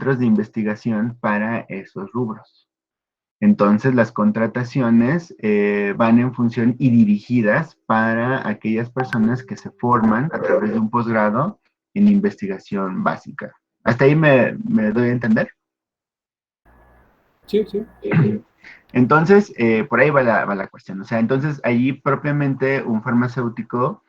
centros de investigación para esos rubros. Entonces, las contrataciones van en función y dirigidas para aquellas personas que se forman a través de un posgrado en investigación básica. ¿Hasta ahí me doy a entender? Sí, sí. Entonces, por ahí va la cuestión. O sea, entonces, allí propiamente un farmacéutico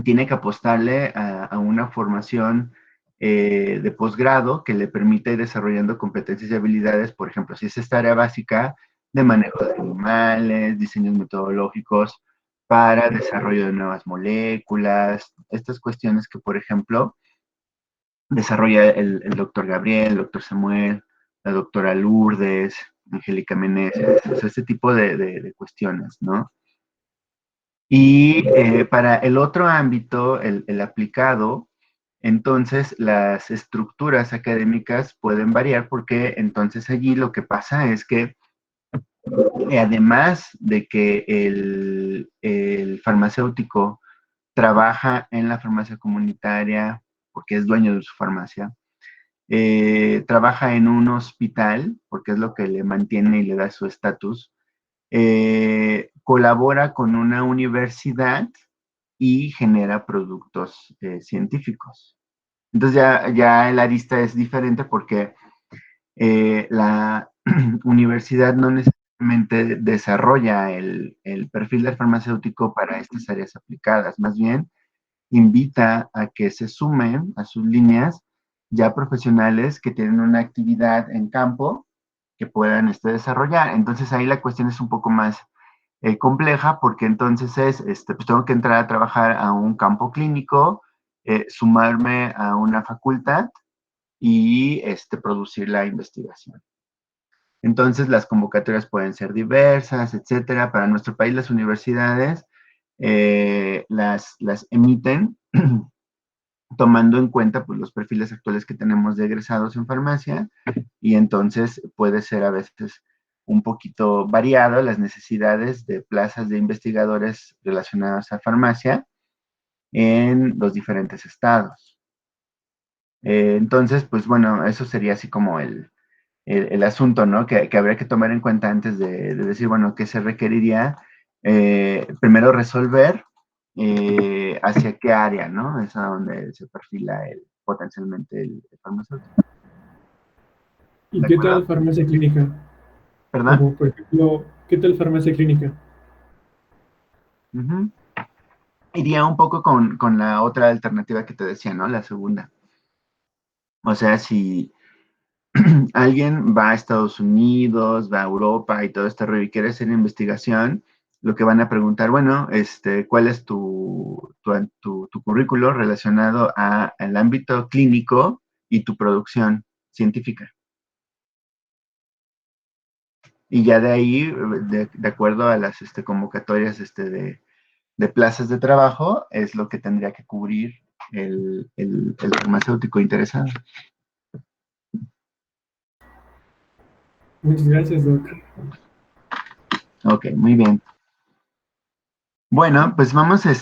tiene que apostarle a una formación de posgrado que le permita ir desarrollando competencias y habilidades, por ejemplo, si es esta área básica de manejo de animales, diseños metodológicos para desarrollo de nuevas moléculas, estas cuestiones que, por ejemplo, desarrolla el doctor Gabriel, el doctor Samuel, la doctora Lourdes, Angélica Meneses, o sea, este tipo de cuestiones, ¿no? Y para el otro ámbito, el aplicado, entonces las estructuras académicas pueden variar porque entonces allí lo que pasa es que además de que el farmacéutico trabaja en la farmacia comunitaria porque es dueño de su farmacia, trabaja en un hospital porque es lo que le mantiene y le da su estatus, colabora con una universidad y genera productos científicos. Entonces ya la arista es diferente porque la universidad no necesariamente desarrolla el perfil del farmacéutico para estas áreas aplicadas, más bien invita a que se sumen a sus líneas ya profesionales que tienen una actividad en campo que puedan desarrollar. Entonces ahí la cuestión es un poco más compleja porque entonces pues tengo que entrar a trabajar a un campo clínico, sumarme a una facultad y producir la investigación. Entonces las convocatorias pueden ser diversas, etcétera. Para nuestro país las universidades las emiten tomando en cuenta pues, los perfiles actuales que tenemos de egresados en farmacia y entonces puede ser a veces un poquito variado las necesidades de plazas de investigadores relacionadas a farmacia en los diferentes estados. Entonces, pues bueno, eso sería así como el asunto, ¿no? Que habría que tomar en cuenta antes de decir, bueno, qué se requeriría. Primero resolver hacia qué área, ¿no? Es a donde se perfila potencialmente el farmacéutico. ¿Y ¿De qué acuerdo? tal farmacia clínica? ¿Perdón? Como por ejemplo, ¿qué tal farmacia clínica? Ujú. Iría un poco con la otra alternativa que te decía, ¿no? La segunda. O sea, si alguien va a Estados Unidos, va a Europa y todo este rollo y quiere hacer investigación, lo que van a preguntar, bueno, ¿cuál es tu currículo relacionado al ámbito clínico y tu producción científica? Y ya de ahí, de acuerdo a las convocatorias de plazas de trabajo, es lo que tendría que cubrir el farmacéutico interesado. Muchas gracias, Doc. Ok, muy bien. Bueno, pues vamos a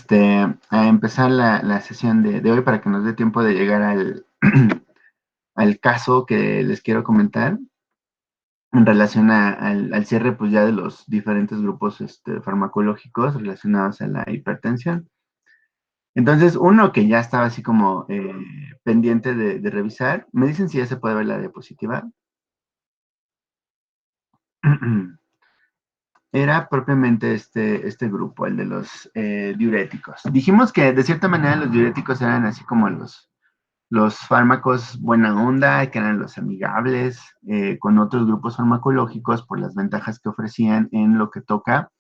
empezar la sesión de hoy para que nos dé tiempo de llegar al caso que les quiero comentar en relación al cierre pues ya de los diferentes grupos farmacológicos relacionados a la hipertensión. Entonces, uno que ya estaba así como pendiente de revisar, me dicen si ya se puede ver la diapositiva. Era propiamente este grupo, el de los diuréticos. Dijimos que de cierta manera los diuréticos eran así como los fármacos buena onda, que eran los amigables con otros grupos farmacológicos por las ventajas que ofrecían en lo que toca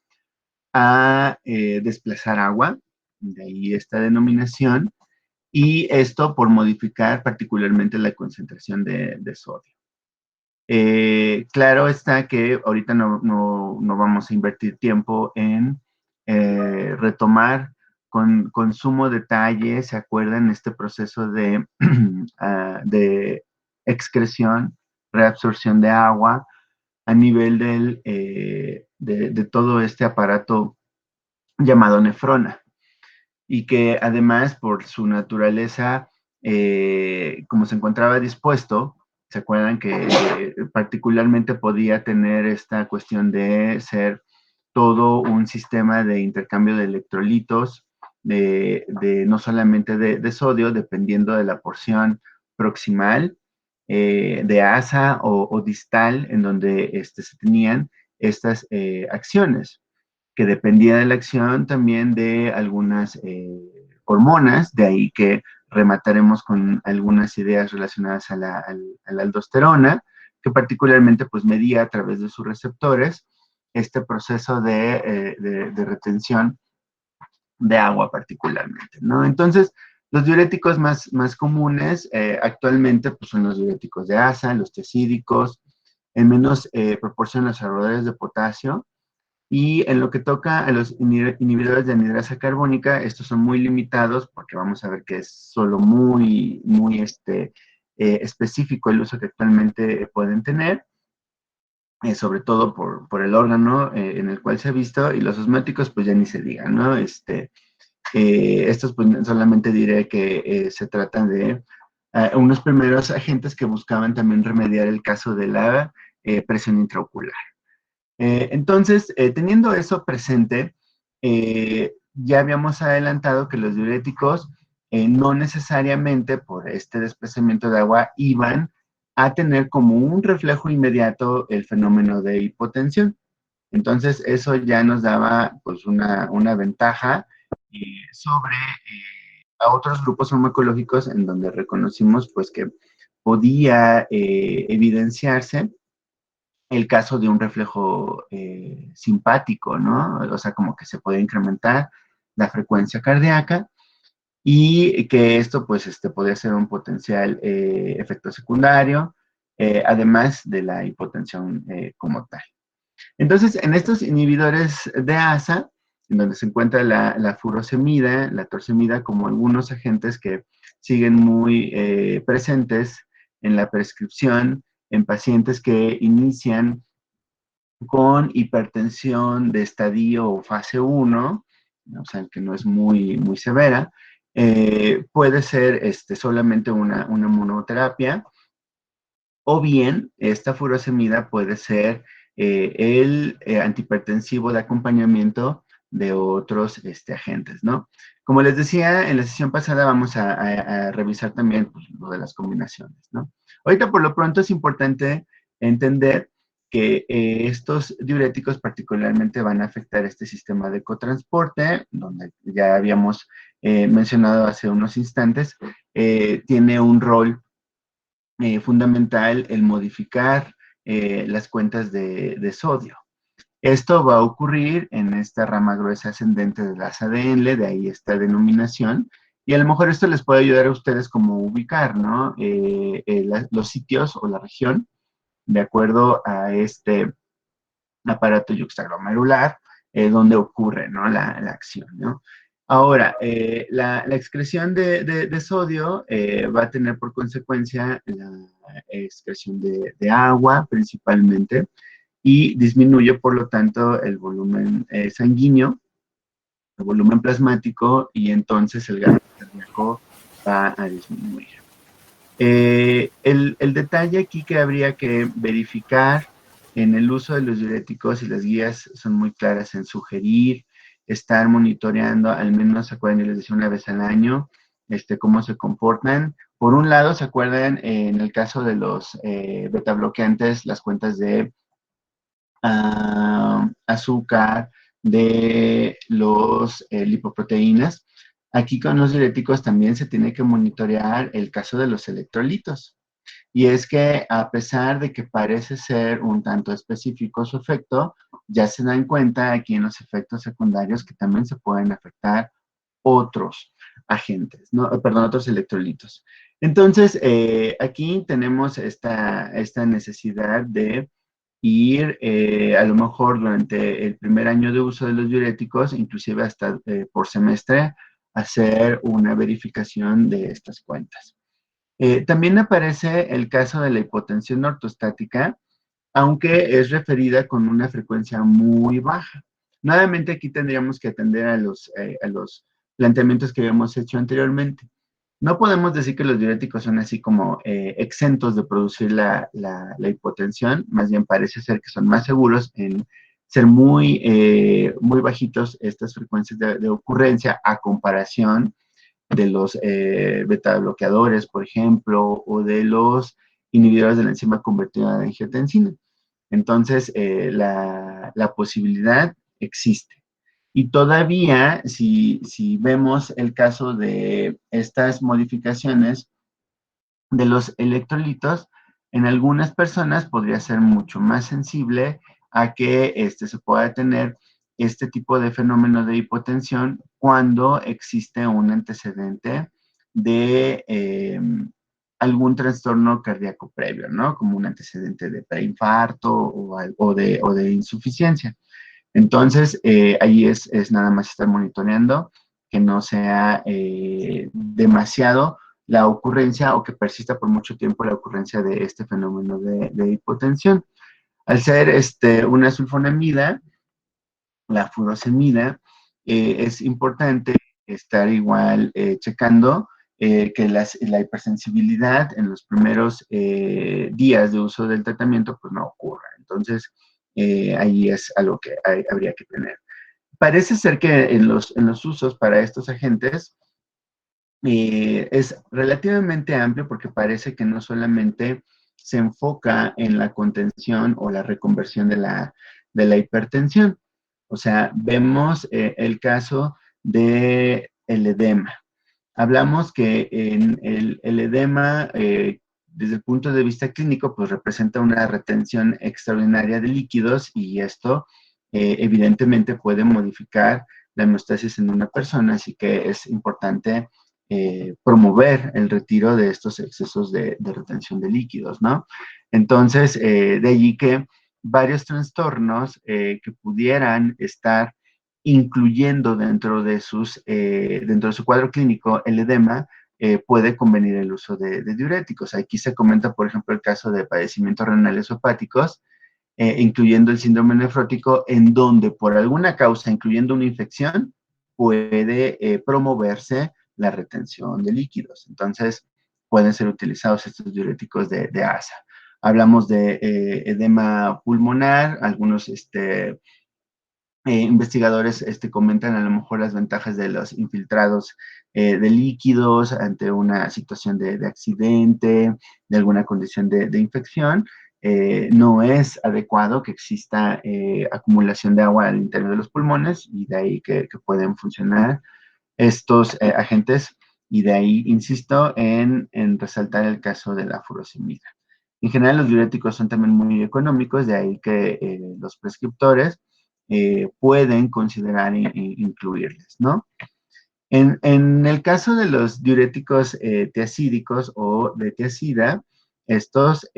a desplazar agua, de ahí esta denominación, y esto por modificar particularmente la concentración de sodio. Claro está que ahorita no vamos a invertir tiempo en retomar con sumo detalle, ¿se acuerdan? Este proceso de excreción, reabsorción de agua a nivel de todo este aparato llamado nefrona y que además por su naturaleza, como se encontraba dispuesto, ¿Se acuerdan que particularmente podía tener esta cuestión de ser todo un sistema de intercambio de electrolitos, no solamente de sodio, dependiendo de la porción proximal, de asa o distal, en donde se tenían estas acciones, que dependía de la acción también de algunas hormonas, de ahí que remataremos con algunas ideas relacionadas a la aldosterona, que particularmente pues medía a través de sus receptores este proceso de retención de agua particularmente, ¿no? Entonces, los diuréticos más comunes actualmente pues, son los diuréticos de asa, los tiacídicos, en menos proporción los ahorradores de potasio, y en lo que toca a los inhibidores de anhidrasa carbónica, estos son muy limitados porque vamos a ver que es solo muy específico el uso que actualmente pueden tener, sobre todo por el órgano en el cual se ha visto, y los osmáticos pues ya ni se digan, ¿no? Estos pues solamente diré que se trata de unos primeros agentes que buscaban también remediar el caso de la presión intraocular. Entonces, teniendo eso presente, ya habíamos adelantado que los diuréticos no necesariamente por este desplazamiento de agua iban a tener como un reflejo inmediato el fenómeno de hipotensión. Entonces, eso ya nos daba pues una ventaja sobre a otros grupos farmacológicos en donde reconocimos pues que podía evidenciarse el caso de un reflejo simpático, ¿no? O sea, como que se puede incrementar la frecuencia cardíaca y que esto, pues, podría ser un potencial efecto secundario, además de la hipotensión como tal. Entonces, en estos inhibidores de ASA, en donde se encuentra la furosemida, la torsemida, como algunos agentes que siguen muy presentes en la prescripción en pacientes que inician con hipertensión de estadio o fase 1, o sea, que no es muy severa, puede ser solamente una monoterapia, o bien esta furosemida puede ser el antihipertensivo de acompañamiento de otros agentes, ¿no? Como les decía, en la sesión pasada vamos a revisar también pues, lo de las combinaciones, ¿no? Ahorita por lo pronto es importante entender que estos diuréticos particularmente van a afectar este sistema de cotransporte, donde ya habíamos mencionado hace unos instantes, tiene un rol fundamental el modificar las cuentas de sodio. Esto va a ocurrir en esta rama gruesa ascendente de las ADN, de ahí esta denominación, y a lo mejor esto les puede ayudar a ustedes como ubicar, ¿no? Los sitios o la región, de acuerdo a este aparato yuxtaglomerular, donde ocurre, ¿no? La acción, ¿no? Ahora, la excreción de sodio va a tener por consecuencia la excreción de agua principalmente y disminuye, por lo tanto, el volumen sanguíneo, el volumen plasmático y entonces el gasto cardíaco va a disminuir. El detalle aquí que habría que verificar en el uso de los diuréticos, y las guías son muy claras en sugerir estar monitoreando, al menos, ¿se acuerdan? Yo les decía una vez al año, cómo se comportan. Por un lado, ¿se acuerdan? En el caso de los beta bloqueantes, las cuentas de azúcar, de los lipoproteínas. Aquí con los diuréticos también se tiene que monitorear el caso de los electrolitos. Y es que a pesar de que parece ser un tanto específico su efecto, ya se dan cuenta aquí en los efectos secundarios que también se pueden afectar otros agentes, ¿no? Perdón, otros electrolitos. Entonces, aquí tenemos esta necesidad de ir a lo mejor durante el primer año de uso de los diuréticos, inclusive hasta por semestre, hacer una verificación de estas cuentas. También aparece el caso de la hipotensión ortostática, aunque es referida con una frecuencia muy baja. Nuevamente aquí tendríamos que atender a los planteamientos que habíamos hecho anteriormente. No podemos decir que los diuréticos son así como exentos de producir la hipotensión, más bien parece ser que son más seguros en ser muy bajitos estas frecuencias de ocurrencia a comparación de los beta bloqueadores, por ejemplo, o de los inhibidores de la enzima convertida de angiotensina. Entonces, la posibilidad existe. Y todavía, si vemos el caso de estas modificaciones de los electrolitos, en algunas personas podría ser mucho más sensible a que se pueda tener este tipo de fenómeno de hipotensión cuando existe un antecedente de algún trastorno cardíaco previo, ¿no? Como un antecedente de preinfarto o de insuficiencia. Entonces, ahí es nada más estar monitoreando que no sea demasiado la ocurrencia o que persista por mucho tiempo la ocurrencia de este fenómeno de hipotensión. Al ser una sulfonamida, la furosemida, es importante estar igual checando que la hipersensibilidad en los primeros días de uso del tratamiento pues no ocurra. Entonces, ahí es algo que habría que tener. Parece ser que en los usos para estos agentes es relativamente amplio porque parece que no solamente se enfoca en la contención o la reconversión de la hipertensión. O sea, vemos el caso del edema. Hablamos que en el edema, desde el punto de vista clínico, pues representa una retención extraordinaria de líquidos y esto evidentemente puede modificar la hemostasis en una persona, así que es importante promover el retiro de estos excesos de retención de líquidos, ¿no? Entonces, de allí que varios trastornos que pudieran estar incluyendo dentro de su cuadro clínico el edema, puede convenir el uso de diuréticos. Aquí se comenta, por ejemplo, el caso de padecimientos renales o hepáticos, incluyendo el síndrome nefrótico, en donde por alguna causa, incluyendo una infección, puede promoverse la retención de líquidos. Entonces, pueden ser utilizados estos diuréticos de ASA. Hablamos de edema pulmonar, algunos investigadores comentan a lo mejor las ventajas de los infiltrados de líquidos ante una situación de accidente, de alguna condición de infección. No es adecuado que exista acumulación de agua al interior de los pulmones y de ahí que pueden funcionar estos agentes y de ahí insisto en resaltar el caso de la furosemida. En general, los diuréticos son también muy económicos, de ahí que los prescriptores pueden considerar incluirles, ¿no? En el caso de los diuréticos tiacídicos o de tiacida, estos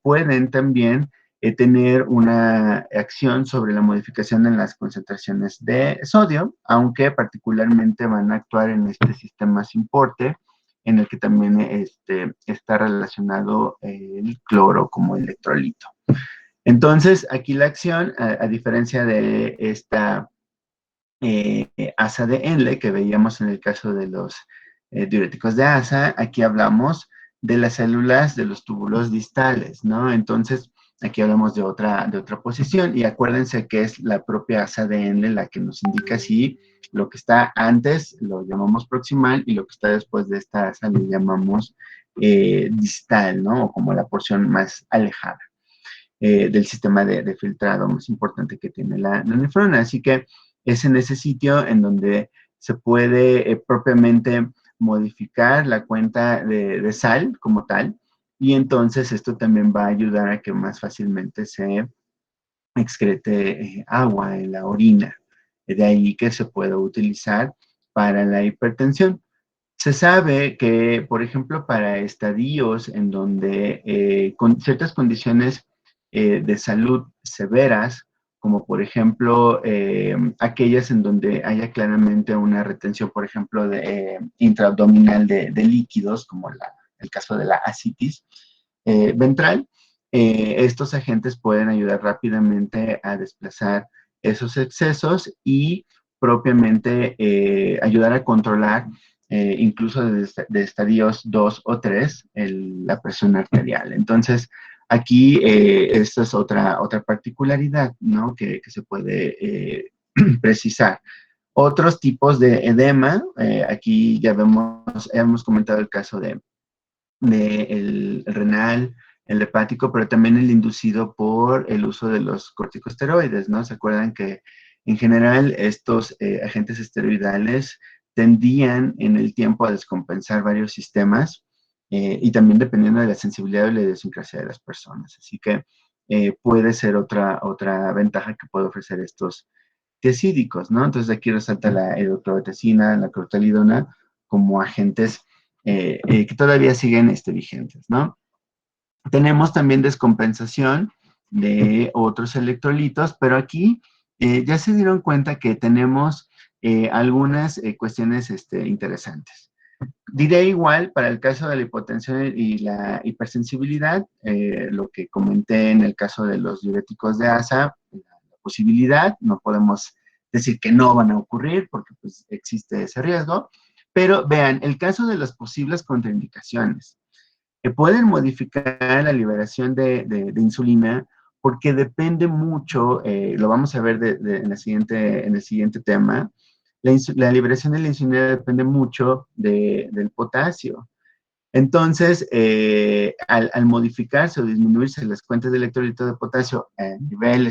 pueden también tener una acción sobre la modificación en las concentraciones de sodio, aunque particularmente van a actuar en este sistema sin porte, en el que también está relacionado el cloro como electrolito. Entonces, aquí la acción, a diferencia de esta ASA de Enle que veíamos en el caso de los diuréticos de ASA, aquí hablamos de las células de los túbulos distales, ¿no? Entonces, aquí hablamos de otra posición y acuérdense que es la propia ASA de Enle la que nos indica si lo que está antes lo llamamos proximal y lo que está después de esta ASA lo llamamos distal, ¿no? O como la porción más alejada del sistema de filtrado más importante que tiene la nefrona. Así que es en ese sitio en donde se puede propiamente modificar la cuenta de sal como tal, y entonces esto también va a ayudar a que más fácilmente se excrete agua en la orina. De ahí que se pueda utilizar para la hipertensión. Se sabe que, por ejemplo, para estadios en donde con ciertas condiciones de salud severas, como por ejemplo aquellas en donde haya claramente una retención, por ejemplo, intraabdominal de líquidos, como el caso de la ascitis ventral, estos agentes pueden ayudar rápidamente a desplazar esos excesos y propiamente ayudar a controlar incluso de estadios 2 o 3, la presión arterial. Entonces, aquí esta es otra particularidad, ¿no? Que se puede precisar. Otros tipos de edema, aquí ya hemos comentado el caso de el renal, el hepático, pero también el inducido por el uso de los corticosteroides, ¿no? ¿Se acuerdan que en general estos agentes esteroidales tendían en el tiempo a descompensar varios sistemas y también dependiendo de la sensibilidad o la idiosincrasia de las personas? Así que puede ser otra ventaja que puede ofrecer estos tiazídicos, ¿no? Entonces aquí resalta la hidroclorotiazina, la clortalidona como agentes que todavía siguen vigentes, ¿no? Tenemos también descompensación de otros electrolitos, pero aquí ya se dieron cuenta que tenemos algunas cuestiones interesantes. Diré igual para el caso de la hipotensión y la hipersensibilidad, lo que comenté en el caso de los diuréticos de ASA, la posibilidad, no podemos decir que no van a ocurrir porque pues, existe ese riesgo, pero vean, el caso de las posibles contraindicaciones, que pueden modificar la liberación de insulina porque depende mucho, lo vamos a ver en el siguiente tema, la liberación de la insulina depende mucho del potasio. Entonces, al modificarse o disminuirse las cuentas de electrolito de potasio a nivel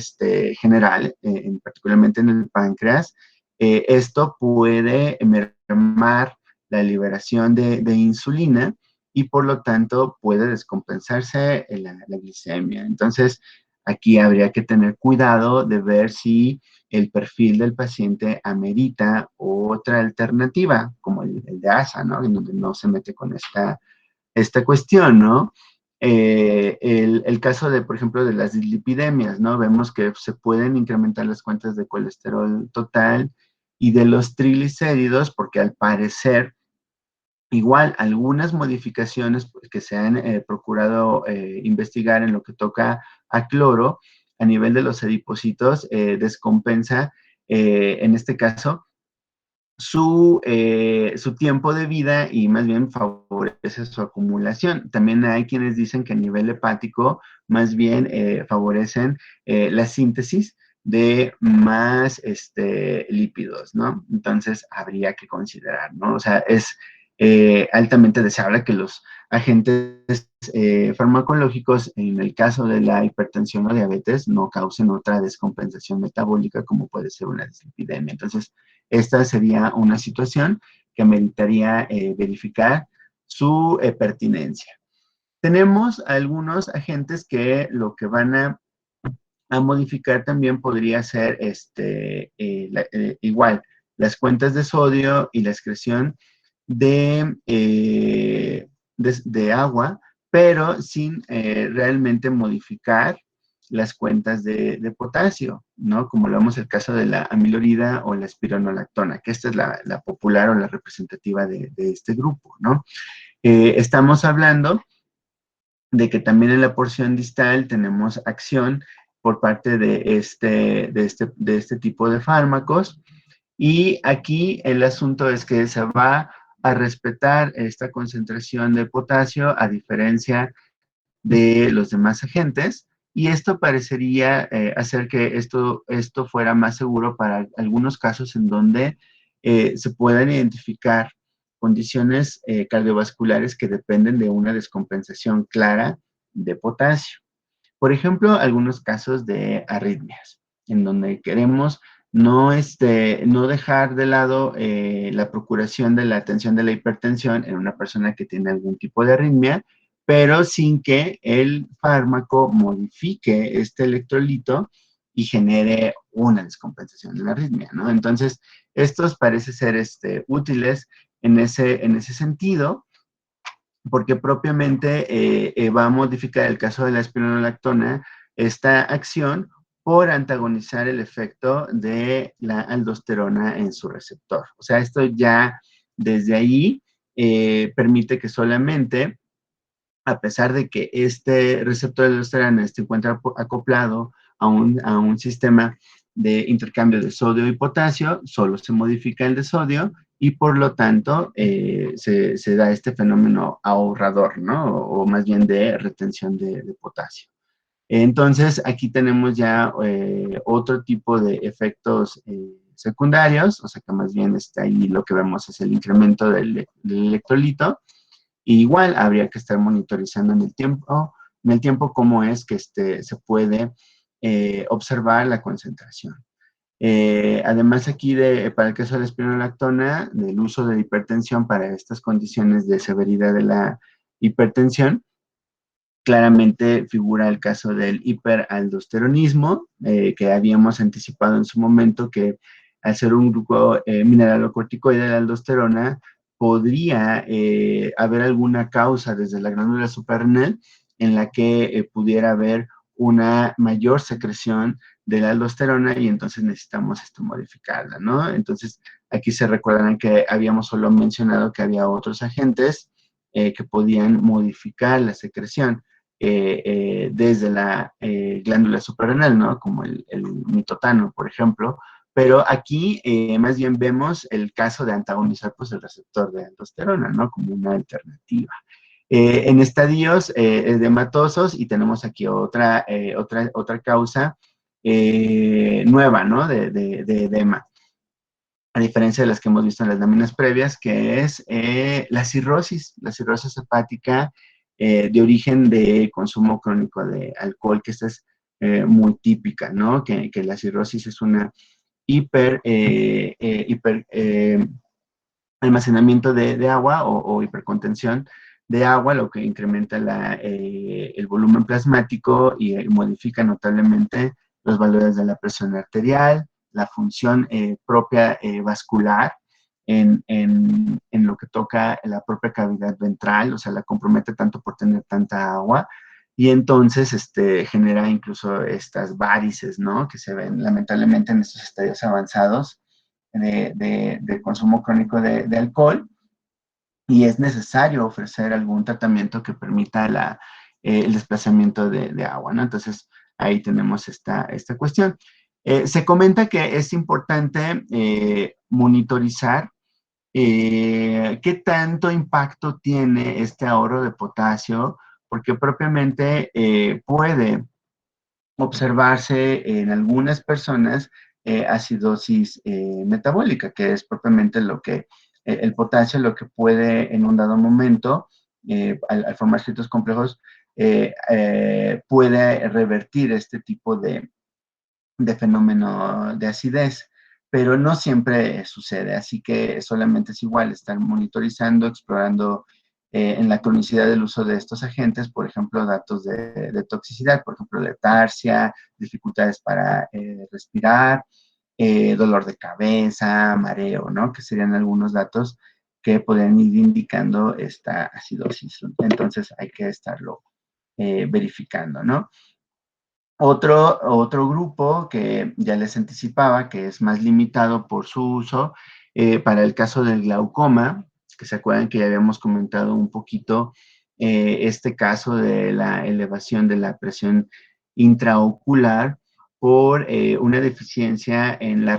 general, particularmente en el páncreas, esto puede mermar la liberación de insulina y por lo tanto puede descompensarse la glicemia. Entonces, aquí habría que tener cuidado de ver si el perfil del paciente amerita otra alternativa, como el de ASA, ¿no? En donde no se mete con esta cuestión, ¿no? El caso de, por ejemplo, de las dislipidemias, ¿no? Vemos que se pueden incrementar las cuentas de colesterol total y de los triglicéridos, porque al parecer, igual, algunas modificaciones que se han procurado investigar en lo que toca a cloro, a nivel de los adipocitos, descompensa, en este caso, su tiempo de vida y más bien favorece su acumulación. También hay quienes dicen que a nivel hepático más bien favorecen la síntesis de más lípidos, ¿no? Entonces habría que considerar, ¿no? O sea, es altamente deseable que los agentes farmacológicos, en el caso de la hipertensión o diabetes, no causen otra descompensación metabólica como puede ser una dislipidemia. Entonces, esta sería una situación que meritaría verificar su pertinencia. Tenemos algunos agentes que lo que van a modificar también podría ser igual las cuentas de sodio y la excreción de agua, pero sin realmente modificar las cuentas de potasio, ¿no? Como lo vemos el caso de la amilorida o la espironolactona, que esta es la popular o la representativa de este grupo, ¿no? Estamos hablando de que también en la porción distal tenemos acción por parte de este tipo de fármacos. Y aquí el asunto es que se va a respetar esta concentración de potasio a diferencia de los demás agentes. Y esto parecería hacer que esto fuera más seguro para algunos casos en donde se puedan identificar condiciones cardiovasculares que dependen de una descompensación clara de potasio. Por ejemplo, algunos casos de arritmias, en donde queremos no dejar de lado la procuración de la atención de la hipertensión en una persona que tiene algún tipo de arritmia, pero sin que el fármaco modifique este electrolito y genere una descompensación de la arritmia, ¿no? Entonces, estos parecen ser útiles en ese sentido, porque propiamente va a modificar el caso de la espironolactona, esta acción por antagonizar el efecto de la aldosterona en su receptor. O sea, esto ya desde ahí permite que solamente, a pesar de que este receptor de aldosterona se encuentra acoplado a un sistema de intercambio de sodio y potasio, solo se modifica el de sodio y por lo tanto se da este fenómeno ahorrador, ¿no? O más bien de retención de potasio. Entonces, aquí tenemos ya otro tipo de efectos secundarios, o sea que más bien está ahí lo que vemos es el incremento del electrolito. Y igual habría que estar monitorizando en el tiempo cómo es que se puede observar la concentración. Además aquí para el caso de la espironolactona, del uso de hipertensión para estas condiciones de severidad de la hipertensión, claramente figura el caso del hiperaldosteronismo, que habíamos anticipado en su momento que al ser un grupo mineralocorticoide de la aldosterona, podría haber alguna causa desde la glándula suprarrenal en la que pudiera haber una mayor secreción de la aldosterona y entonces necesitamos modificarla, ¿no? Entonces, aquí se recordarán que habíamos solo mencionado que había otros agentes que podían modificar la secreción desde la glándula suprarrenal, ¿no? Como el mitotano, por ejemplo. Pero aquí más bien vemos el caso de antagonizar pues, el receptor de aldosterona, ¿no? Como una alternativa. En estadios edematosos, y tenemos aquí otra causa nueva, ¿no? De edema, a diferencia de las que hemos visto en las láminas previas, que es la cirrosis hepática de origen de consumo crónico de alcohol, que esta es muy típica, ¿no? Que la cirrosis es una hiper almacenamiento de agua o hipercontención de agua, lo que incrementa el volumen plasmático y modifica notablemente los valores de la presión arterial, la función propia vascular en lo que toca la propia cavidad ventral, o sea, la compromete tanto por tener tanta agua, y entonces genera incluso estas varices, ¿no? Que se ven lamentablemente en estos estadios avanzados de consumo crónico de alcohol, y es necesario ofrecer algún tratamiento que permita el desplazamiento de agua, ¿no? Entonces, ahí tenemos esta cuestión. Se comenta que es importante monitorizar qué tanto impacto tiene este ahorro de potasio, porque propiamente puede observarse en algunas personas acidosis metabólica, que es propiamente el potasio, lo que puede en un dado momento, al formar ciertos complejos, puede revertir este tipo de fenómeno de acidez, pero no siempre sucede, así que solamente es igual estar monitorizando, explorando en la cronicidad del uso de estos agentes, por ejemplo, datos de toxicidad, por ejemplo, letargia, dificultades para respirar, dolor de cabeza, mareo, ¿no? Que serían algunos datos que podrían ir indicando esta acidosis. Entonces hay que estarlo verificando, ¿no? Otro grupo que ya les anticipaba, que es más limitado por su uso, para el caso del glaucoma, que se acuerdan que ya habíamos comentado un poquito este caso de la elevación de la presión intraocular por una deficiencia en la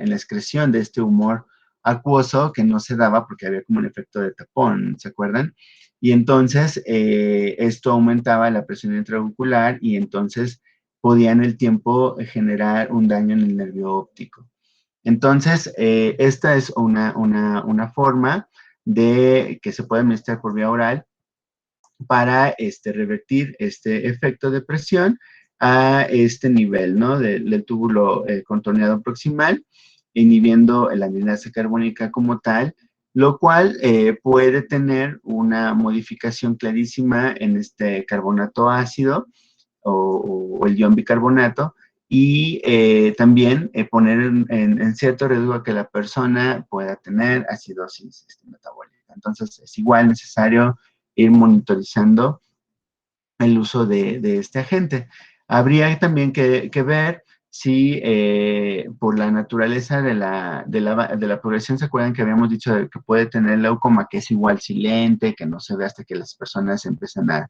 excreción de este humor acuoso que no se daba porque había como un efecto de tapón, ¿se acuerdan? Y entonces esto aumentaba la presión intraocular y entonces podía en el tiempo generar un daño en el nervio óptico. Entonces, esta es una forma de que se puede administrar por vía oral para revertir este efecto de presión a este nivel, ¿no? Del túbulo contorneado proximal, inhibiendo la anhidrasa carbónica como tal, lo cual puede tener una modificación clarísima en este carbonato ácido o el ion bicarbonato, y también poner en cierto riesgo a que la persona pueda tener acidosis metabólica. Entonces, es igual necesario ir monitorizando el uso de este agente. Habría también que ver si por la naturaleza de la progresión, ¿se acuerdan que habíamos dicho que puede tener glaucoma, que es igual silente, que no se ve hasta que las personas empiezan a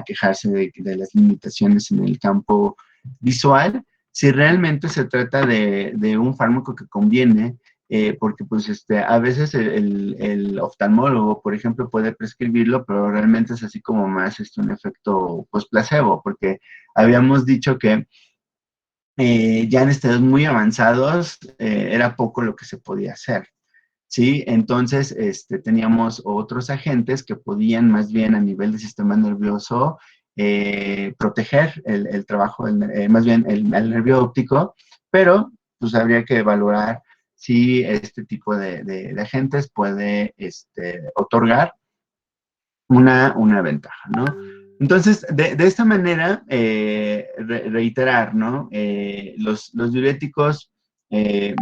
quejarse de las limitaciones en el campo visual? Si realmente se trata de un fármaco que conviene porque pues a veces el oftalmólogo, por ejemplo, puede prescribirlo, pero realmente es así como más un efecto pues placebo, porque habíamos dicho que ya en estados muy avanzados era poco lo que se podía hacer. ¿Sí? Entonces, teníamos otros agentes que podían más bien a nivel del sistema nervioso proteger el trabajo, más bien el nervio óptico, pero pues habría que valorar si este tipo de agentes puede otorgar una ventaja, ¿no? Entonces, de esta manera, reiterar, ¿no? Los diuréticos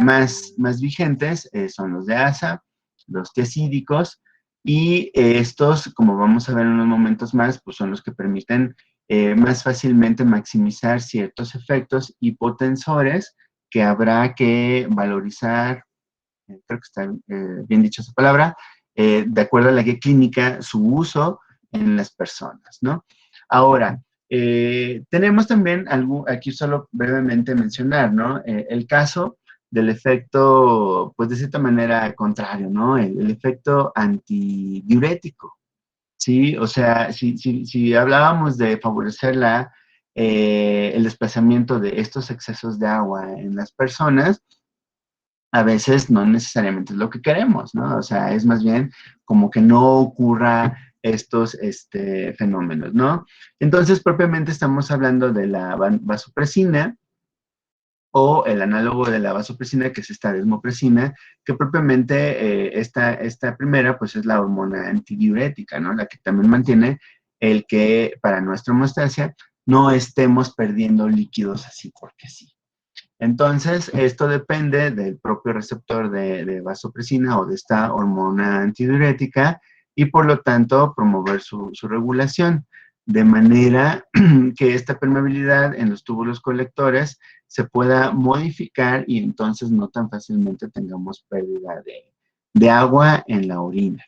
más vigentes son los de ASA, los tiacídicos, y estos, como vamos a ver en unos momentos más, pues son los que permiten más fácilmente maximizar ciertos efectos hipotensores que habrá que valorizar, creo que está bien dicha esa palabra, de acuerdo a la guía clínica, su uso en las personas, ¿no? Ahora, tenemos también algo, aquí solo brevemente mencionar, ¿no? El caso del efecto, pues de cierta manera contrario, ¿no? El efecto antidiurético, ¿sí? O sea, si hablábamos de favorecer el desplazamiento de estos excesos de agua en las personas, a veces no necesariamente es lo que queremos, ¿no? O sea, es más bien como que no ocurra estos fenómenos, ¿no? Entonces, propiamente estamos hablando de la vasopresina o el análogo de la vasopresina, que es esta desmopresina, que propiamente esta primera, pues es la hormona antidiurética, ¿no? La que también mantiene el que para nuestra hemostasia no estemos perdiendo líquidos así porque sí. Entonces, esto depende del propio receptor de vasopresina o de esta hormona antidiurética y por lo tanto promover su regulación, de manera que esta permeabilidad en los túbulos colectores se pueda modificar y entonces no tan fácilmente tengamos pérdida de agua en la orina.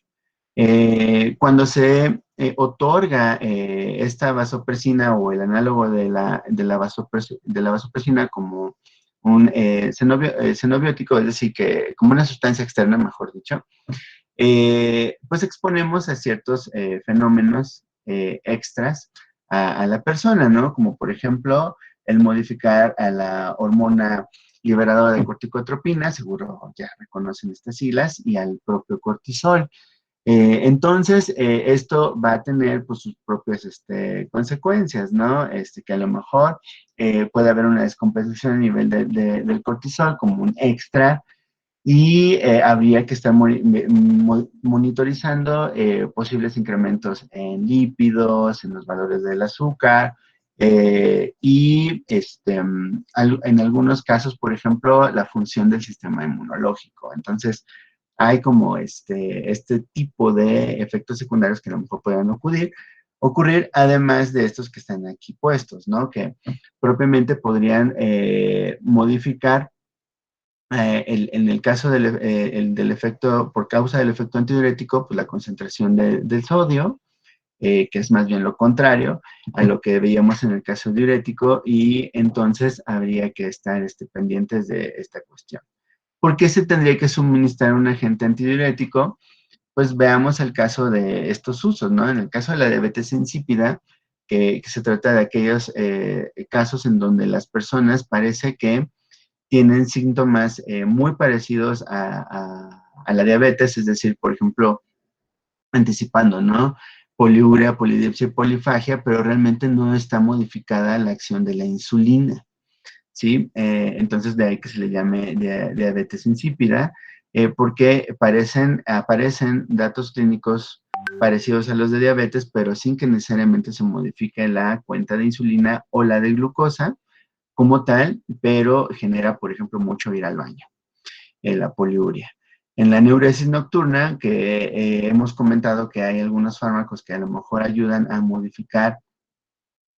Cuando se otorga esta vasopresina o el análogo de la vasopresina como un xenobiótico, es decir, que como una sustancia externa, mejor dicho, pues exponemos a ciertos fenómenos extras a la persona, ¿no? Como por ejemplo el modificar a la hormona liberadora de corticotropina, seguro ya reconocen estas siglas, y al propio cortisol. Entonces, esto va a tener pues, sus propias consecuencias, ¿no? Que a lo mejor puede haber una descompensación a nivel del cortisol como un extra y habría que estar monitorizando posibles incrementos en lípidos, en los valores del azúcar y en algunos casos, por ejemplo, la función del sistema inmunológico. Entonces, hay como este tipo de efectos secundarios que a lo mejor puedan ocurrir, además de estos que están aquí puestos, ¿no? Que propiamente podrían modificar en el caso del efecto, por causa del efecto antidiurético, pues la concentración del sodio, que es más bien lo contrario a lo que veíamos en el caso diurético, y entonces habría que estar pendientes de esta cuestión. ¿Por qué se tendría que suministrar un agente antidiurético? Pues veamos el caso de estos usos, ¿no? En el caso de la diabetes insípida, que se trata de aquellos casos en donde las personas parece que tienen síntomas muy parecidos a la diabetes, es decir, por ejemplo, anticipando, ¿no? Poliuria, polidipsia y polifagia, pero realmente no está modificada la acción de la insulina. ¿Sí? Entonces, de ahí que se le llame diabetes insípida, porque aparecen datos clínicos parecidos a los de diabetes, pero sin que necesariamente se modifique la cuenta de insulina o la de glucosa como tal, pero genera, por ejemplo, mucho ir al baño, la poliuria. En la neuresis nocturna, que hemos comentado que hay algunos fármacos que a lo mejor ayudan a modificar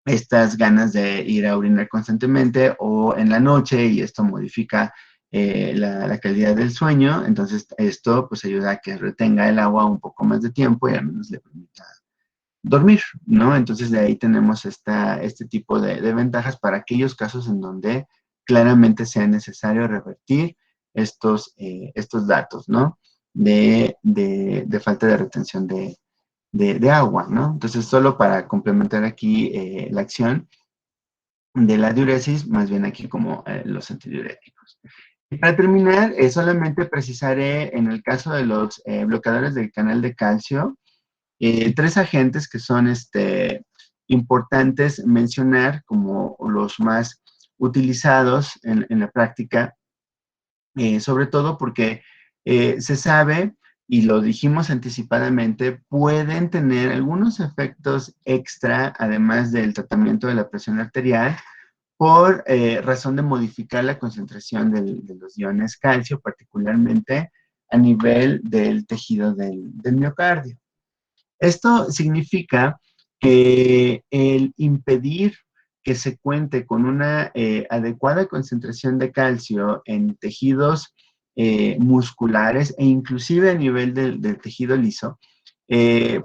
estas ganas de ir a orinar constantemente o en la noche y esto modifica la calidad del sueño, entonces esto pues ayuda a que retenga el agua un poco más de tiempo y al menos le permita dormir, ¿no? Entonces de ahí tenemos este tipo de ventajas para aquellos casos en donde claramente sea necesario revertir estos datos, ¿no? De falta de retención de agua, ¿no? Entonces, solo para complementar aquí la acción de la diuresis, más bien aquí como los antidiuréticos. Y para terminar, solamente precisaré en el caso de los bloqueadores del canal de calcio, tres agentes que son importantes mencionar como los más utilizados en la práctica, sobre todo porque se sabe, y lo dijimos anticipadamente, pueden tener algunos efectos extra, además del tratamiento de la presión arterial, por razón de modificar la concentración de los iones calcio, particularmente a nivel del tejido del miocardio. Esto significa que el impedir que se cuente con una adecuada concentración de calcio en tejidos musculares e inclusive a nivel del tejido liso,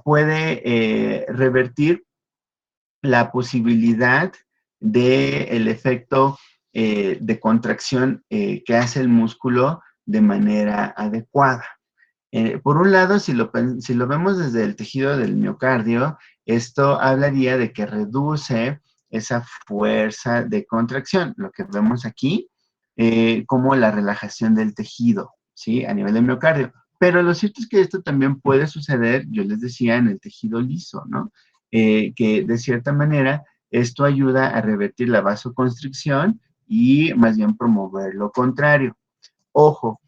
puede revertir la posibilidad del efecto de contracción que hace el músculo de manera adecuada. Por un lado, si lo vemos desde el tejido del miocardio, esto hablaría de que reduce esa fuerza de contracción, lo que vemos aquí, como la relajación del tejido, ¿sí? A nivel del miocardio. Pero lo cierto es que esto también puede suceder, yo les decía, en el tejido liso, ¿no? Que de cierta manera esto ayuda a revertir la vasoconstricción y más bien promover lo contrario. Ojo,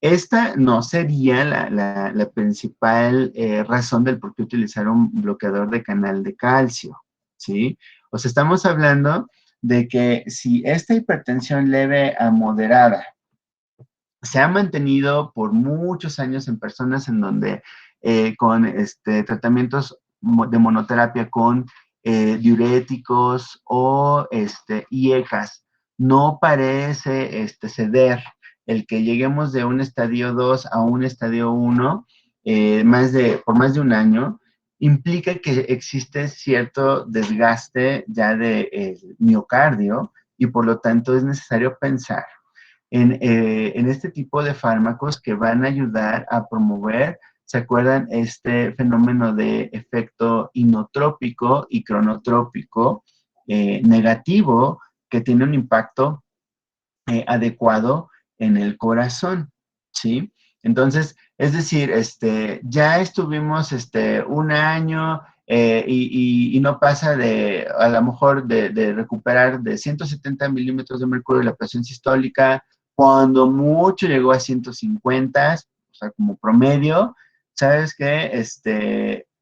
esta no sería la principal razón del por qué utilizar un bloqueador de canal de calcio, ¿sí? O sea, estamos hablando de que si esta hipertensión leve a moderada se ha mantenido por muchos años en personas en donde con tratamientos de monoterapia con diuréticos o IECAS, no parece ceder el que lleguemos de un estadio 2 a un estadio 1 por más de un año, implica que existe cierto desgaste ya del miocardio y por lo tanto es necesario pensar en este tipo de fármacos que van a ayudar a promover, ¿se acuerdan? Este fenómeno de efecto inotrópico y cronotrópico negativo que tiene un impacto adecuado en el corazón, ¿sí? Entonces, es decir, ya estuvimos un año y no pasa a lo mejor de recuperar de 170 milímetros de mercurio la presión sistólica, cuando mucho llegó a 150, o sea, como promedio, ¿sabes qué?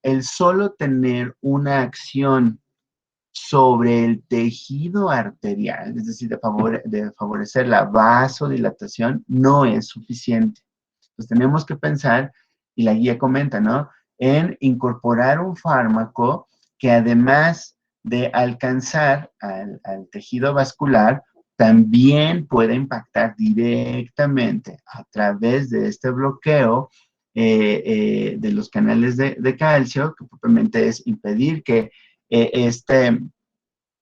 El solo tener una acción sobre el tejido arterial, es decir, de favorecer la vasodilatación, no es suficiente. Entonces tenemos que pensar, y la guía comenta, ¿no? En incorporar un fármaco que además de alcanzar al tejido vascular, también puede impactar directamente a través de este bloqueo de los canales de calcio, que propiamente es impedir que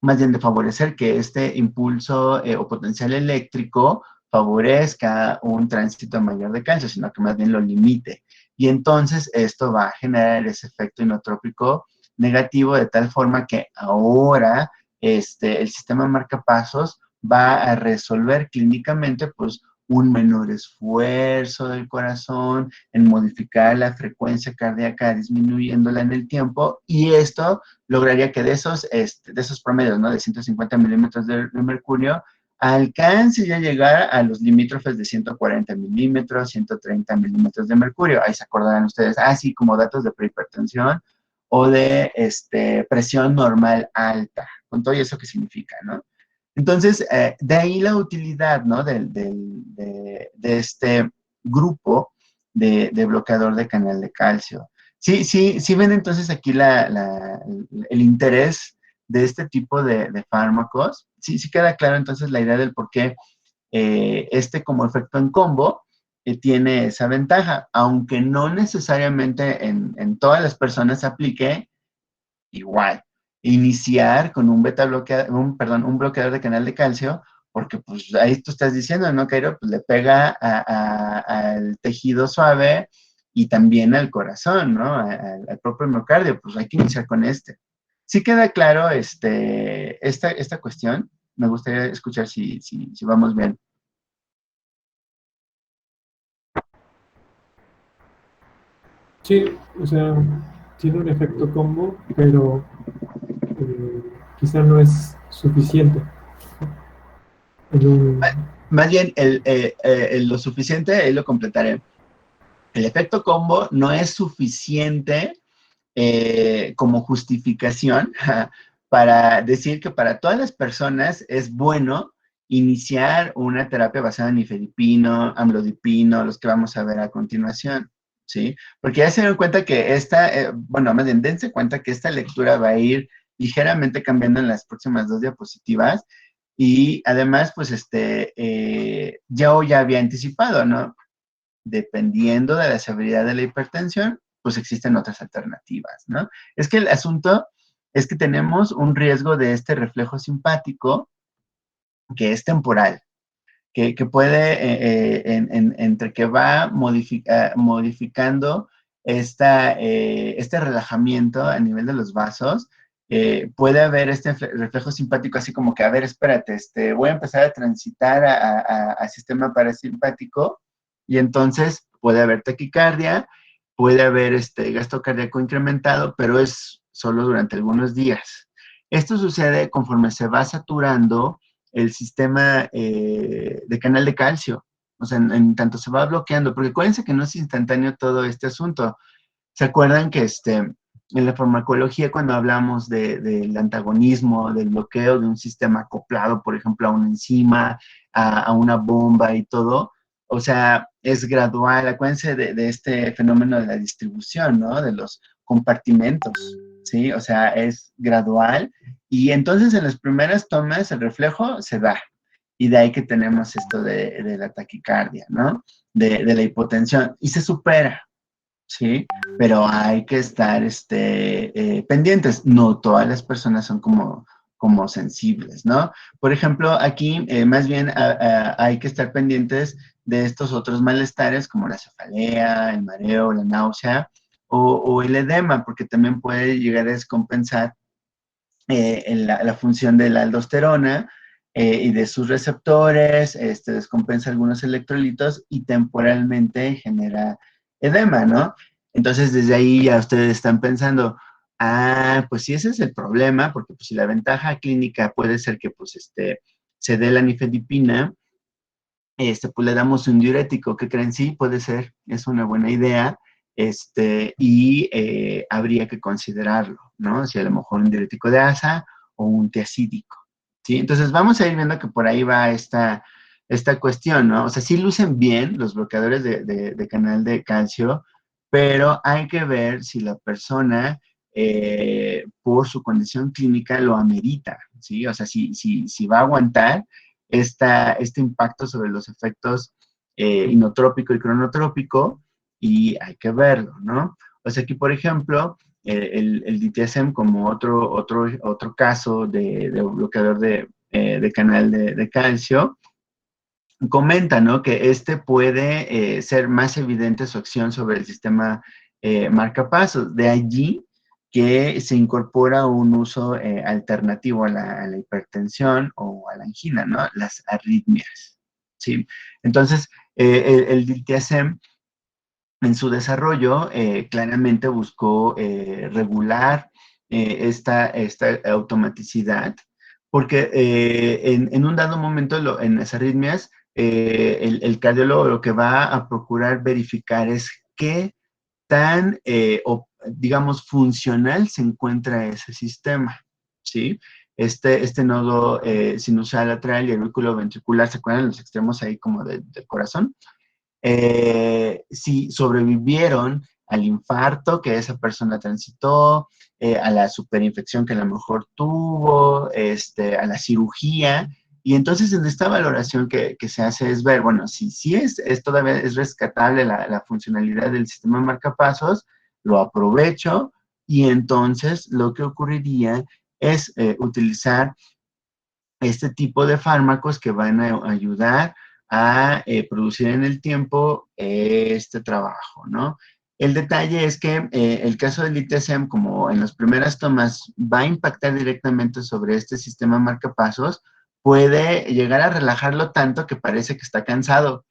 más bien de favorecer que este impulso o potencial eléctrico favorezca un tránsito mayor de calcio, sino que más bien lo limite. Y entonces esto va a generar ese efecto inotrópico negativo de tal forma que ahora el sistema marcapasos va a resolver clínicamente pues un menor esfuerzo del corazón, en modificar la frecuencia cardíaca disminuyéndola en el tiempo, y esto lograría que de esos promedios, ¿no? De 150 milímetros de mercurio, alcance ya llegar a los limítrofes de 140 milímetros, 130 milímetros de mercurio. Ahí se acordarán ustedes, así como datos de prehipertensión o de presión normal alta, con todo eso que significa, ¿no? Entonces, de ahí la utilidad, ¿no? De este grupo de bloqueador de canal de calcio. Sí, sí, sí ven entonces aquí el interés de este tipo de fármacos. Sí, sí queda claro entonces la idea del por qué como efecto en combo tiene esa ventaja, aunque no necesariamente en todas las personas se aplique igual. Iniciar con un bloqueador de canal de calcio porque pues ahí tú estás diciendo, ¿no, Cairo? Pues le pega al tejido suave y también al corazón, ¿no? Al propio miocardio, pues hay que iniciar con este. Sí queda claro esta cuestión. Me gustaría escuchar si vamos bien. Sí, o sea, tiene un efecto combo, pero eh, quizá no es suficiente en un... Más bien, lo suficiente, ahí lo completaré. El efecto combo no es suficiente como justificación para decir que para todas las personas es bueno iniciar una terapia basada en nifedipino, amlodipino, los que vamos a ver a continuación, ¿sí? Porque ya se dan cuenta que bueno, más bien dense cuenta que esta lectura va a ir ligeramente cambiando en las próximas 2 diapositivas y además, pues, yo ya había anticipado, ¿no? Dependiendo de la severidad de la hipertensión, pues existen otras alternativas, ¿no? Es que el asunto es que tenemos un riesgo de este reflejo simpático que es temporal, que puede, entre que va modificando este relajamiento a nivel de los vasos, puede haber este reflejo simpático así como que, a ver, espérate, voy a empezar a transitar a sistema parasimpático y entonces puede haber taquicardia, puede haber gasto cardíaco incrementado, pero es solo durante algunos días. Esto sucede conforme se va saturando el sistema de canal de calcio. O sea, en tanto se va bloqueando, porque acuérdense que no es instantáneo todo este asunto. ¿Se acuerdan que en la farmacología, cuando hablamos del antagonismo, del bloqueo de un sistema acoplado, por ejemplo, a una enzima, a una bomba y todo, o sea, es gradual. Acuérdense de este fenómeno de la distribución, ¿no? De los compartimentos, ¿sí? O sea, es gradual. Y entonces en las primeras tomas el reflejo se da. Y de ahí que tenemos esto de la taquicardia, ¿no? De la hipotensión. Y se supera, ¿sí? Pero hay que estar pendientes. No todas las personas son como sensibles, ¿no? Por ejemplo, aquí más bien hay que estar pendientes de estos otros malestares como la cefalea, el mareo, la náusea o el edema, porque también puede llegar a descompensar en la función de la aldosterona y de sus receptores, descompensa algunos electrolitos y temporalmente genera edema, ¿no? Entonces, desde ahí ya ustedes están pensando, pues sí, ese es el problema, porque pues si la ventaja clínica puede ser que pues se dé la nifedipina, pues le damos un diurético, ¿qué creen? Sí, puede ser, es una buena idea, y habría que considerarlo, ¿no? Si a lo mejor un diurético de asa o un tiacídico, ¿sí? Entonces vamos a ir viendo que por ahí va esta cuestión, ¿no? O sea, sí lucen bien los bloqueadores de canal de calcio, pero hay que ver si la persona, por su condición clínica, lo amerita, ¿sí? O sea, si va a aguantar este impacto sobre los efectos inotrópico y cronotrópico y hay que verlo, ¿no? O sea, aquí, por ejemplo, el DTSM como otro caso de bloqueador de canal de calcio, comenta, ¿no? Que puede ser más evidente su acción sobre el sistema marcapasos. De allí que se incorpora un uso alternativo a la hipertensión o a la angina, ¿no? Las arritmias, ¿sí? Entonces, el diltiazem en su desarrollo claramente buscó regular esta automaticidad, porque en un dado momento en las arritmias, el cardiólogo lo que va a procurar verificar es qué tan, digamos, funcional se encuentra ese sistema, ¿sí? Este nodo sinusal lateral y el vehículo ventricular, ¿se acuerdan? Los extremos ahí como del corazón, si sobrevivieron al infarto que esa persona transitó, a la superinfección que a lo mejor tuvo, a la cirugía. Y entonces en esta valoración que se hace es ver, bueno, si todavía es rescatable la funcionalidad del sistema marcapasos, lo aprovecho y entonces lo que ocurriría es utilizar este tipo de fármacos que van a ayudar a producir en el tiempo este trabajo, ¿no? El detalle es que el caso del ITSM, como en las primeras tomas va a impactar directamente sobre este sistema marcapasos, puede llegar a relajarlo tanto que parece que está cansado.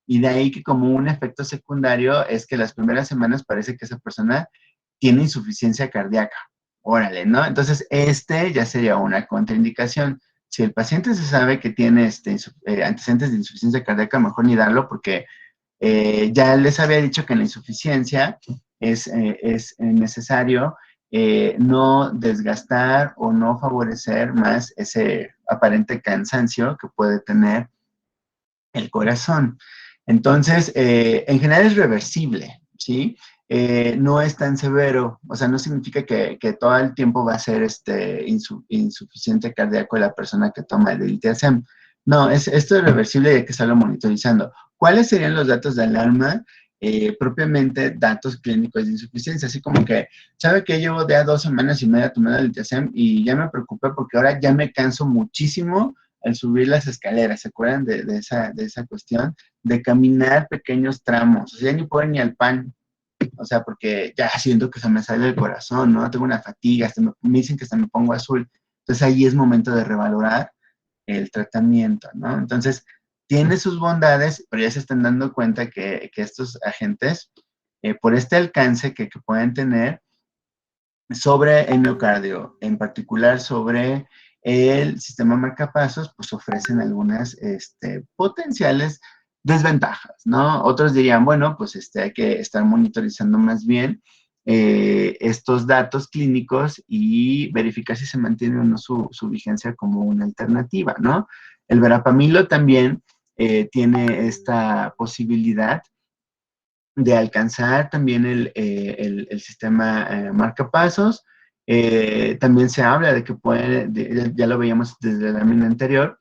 Y de ahí que como un efecto secundario es que las primeras semanas parece que esa persona tiene insuficiencia cardíaca. Órale, ¿no? Entonces, este ya sería una contraindicación. Si el paciente se sabe que tiene antecedentes de insuficiencia cardíaca, mejor ni darlo porque ya les había dicho que en la insuficiencia es necesario no desgastar o no favorecer más ese aparente cansancio que puede tener el corazón. Entonces, en general es reversible, ¿sí? No es tan severo, o sea, no significa que todo el tiempo va a ser insuficiente cardíaco la persona que toma el litiazem. No, esto es reversible y hay que estarlo monitorizando. ¿Cuáles serían los datos de alarma? Propiamente datos clínicos de insuficiencia, así como que, ¿sabe que llevo ya 2 semanas y media tomando el litiazem y ya me preocupé porque ahora ya me canso muchísimo al subir las escaleras? ¿Se acuerdan de esa cuestión? De caminar pequeños tramos, o sea, ya ni puedo ir ni al pan, o sea, porque ya siento que se me sale el corazón, ¿no? Tengo una fatiga, me dicen que hasta me pongo azul. Entonces ahí es momento de revalorar el tratamiento, ¿no? Entonces, tiene sus bondades, pero ya se están dando cuenta que estos agentes, por este alcance que pueden tener, sobre el miocardio, en particular sobre el sistema marcapasos, pues ofrecen algunas potenciales desventajas, ¿no? Otros dirían, bueno, pues hay que estar monitorizando más bien estos datos clínicos y verificar si se mantiene o no su vigencia como una alternativa, ¿no? El verapamilo también tiene esta posibilidad de alcanzar también el sistema marcapasos. También se habla de que puede, ya lo veíamos desde la lámina anterior,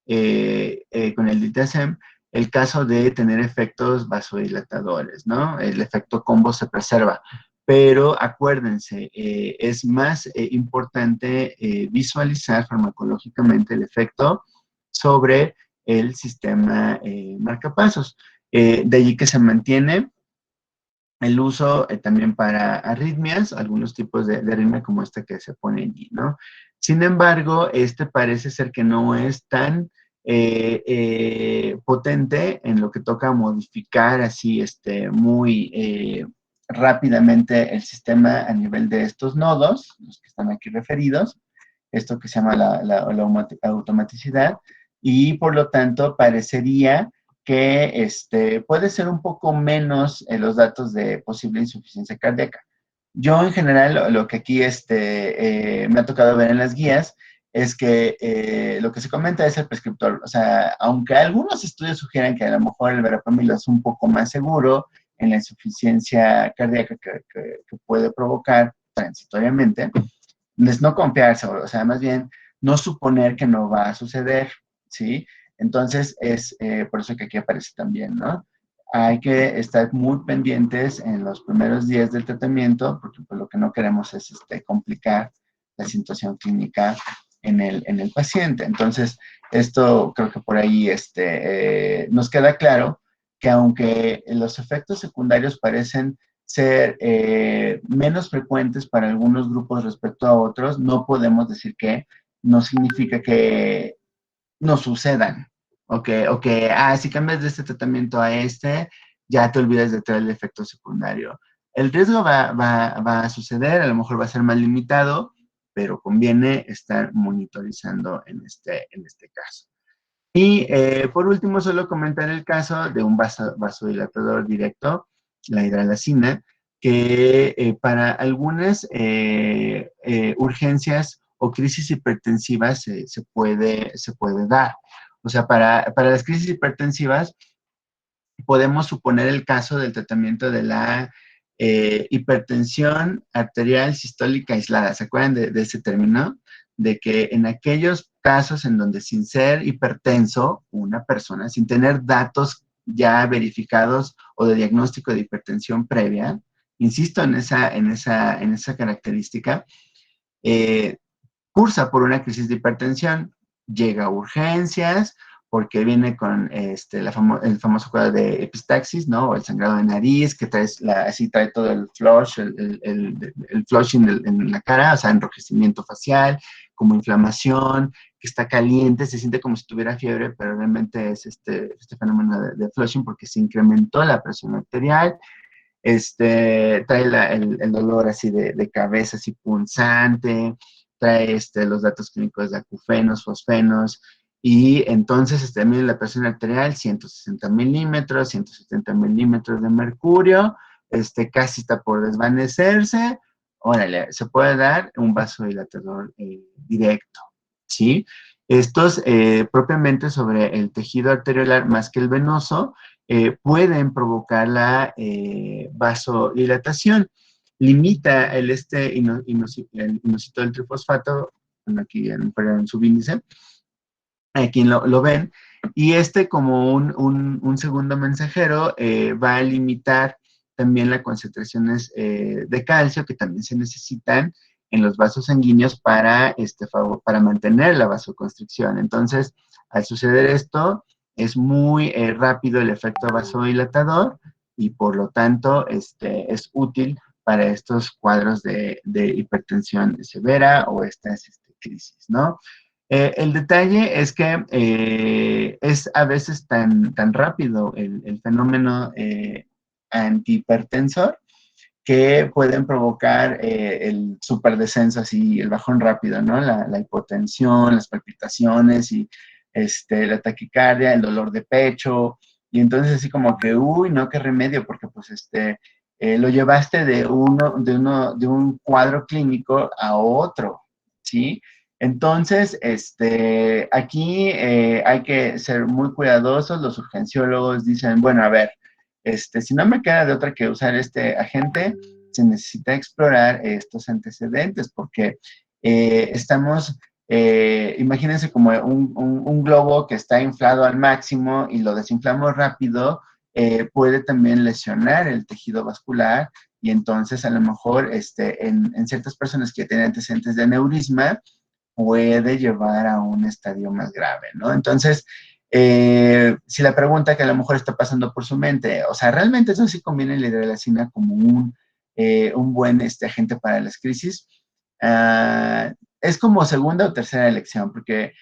con el DITASEM, el caso de tener efectos vasodilatadores, ¿no? El efecto combo se preserva. Pero acuérdense, es más importante visualizar farmacológicamente el efecto sobre el sistema marcapasos. De allí que se mantiene el uso también para arritmias, algunos tipos de arritmia como esta que se pone allí, ¿no? Sin embargo, este parece ser que no es tan potente en lo que toca modificar así muy rápidamente el sistema a nivel de estos nodos, los que están aquí referidos, esto que se llama la automaticidad, y por lo tanto parecería que puede ser un poco menos los datos de posible insuficiencia cardíaca. Yo en general lo que aquí me ha tocado ver en las guías es que lo que se comenta es el prescriptor. O sea, aunque algunos estudios sugieren que a lo mejor el verapamilo es un poco más seguro en la insuficiencia cardíaca que puede provocar transitoriamente, es no confiarse, o sea, más bien no suponer que no va a suceder, ¿sí? Entonces, es por eso que aquí aparece también, ¿no? Hay que estar muy pendientes en los primeros días del tratamiento, porque pues, lo que no queremos es complicar la situación clínica en el paciente. Entonces, esto creo que por ahí nos queda claro que aunque los efectos secundarios parecen ser menos frecuentes para algunos grupos respecto a otros, no podemos decir que no significa que no sucedan. Si cambias de este tratamiento a ya te olvidas de traer el efecto secundario. El riesgo va a suceder, a lo mejor va a ser más limitado, pero conviene estar monitorizando en este caso. Y por último, solo comentar el caso de un vasodilatador directo, la hidralacina, que para algunas urgencias o crisis hipertensivas se puede dar. O sea, para las crisis hipertensivas podemos suponer el caso del tratamiento de la hipertensión arterial sistólica aislada. ¿Se acuerdan de ese término? De que en aquellos casos en donde sin ser hipertenso, una persona, sin tener datos ya verificados o de diagnóstico de hipertensión previa, insisto en esa característica, cursa por una crisis de hipertensión. llega a urgencias, porque viene con el famoso cuadro de epistaxis, ¿no? O el sangrado de nariz, que así trae todo el flush, el flushing en la cara, o sea, enrojecimiento facial, como inflamación, que está caliente, se siente como si tuviera fiebre, pero realmente es este fenómeno de flushing porque se incrementó la presión arterial. Trae el dolor así de cabeza, así punzante, trae los datos clínicos de acufenos, fosfenos, y entonces también la presión arterial, 160 milímetros, 170 milímetros de mercurio, casi está por desvanecerse. Órale, se puede dar un vasodilatador directo, ¿sí? Estos propiamente sobre el tejido arteriolar más que el venoso, pueden provocar la vasodilatación. Limita el inositol del trifosfato, bueno, aquí en subíndice, aquí lo ven, y como un segundo mensajero va a limitar también las concentraciones de calcio que también se necesitan en los vasos sanguíneos para mantener la vasoconstricción. Entonces, al suceder esto, es muy rápido el efecto vasodilatador y por lo tanto es útil para estos cuadros de hipertensión severa o estas crisis, ¿no? El detalle es que es a veces tan rápido el fenómeno antihipertensor que pueden provocar el superdescenso, así, el bajón rápido, ¿no? La hipotensión, las palpitaciones y la taquicardia, el dolor de pecho, y entonces así como que, uy, no, qué remedio, porque pues lo llevaste de un cuadro clínico a otro, ¿sí? Entonces, aquí hay que ser muy cuidadosos, los urgenciólogos dicen, bueno, a ver, si no me queda de otra que usar este agente, se necesita explorar estos antecedentes porque imagínense como un globo que está inflado al máximo y lo desinflamos rápido, puede también lesionar el tejido vascular y entonces a lo mejor en ciertas personas que tienen antecedentes de aneurisma puede llevar a un estadio más grave, ¿no? Entonces, si la pregunta que a lo mejor está pasando por su mente, o sea, realmente eso sí conviene la hidralazina como un buen agente para las crisis, es como segunda o tercera elección, porque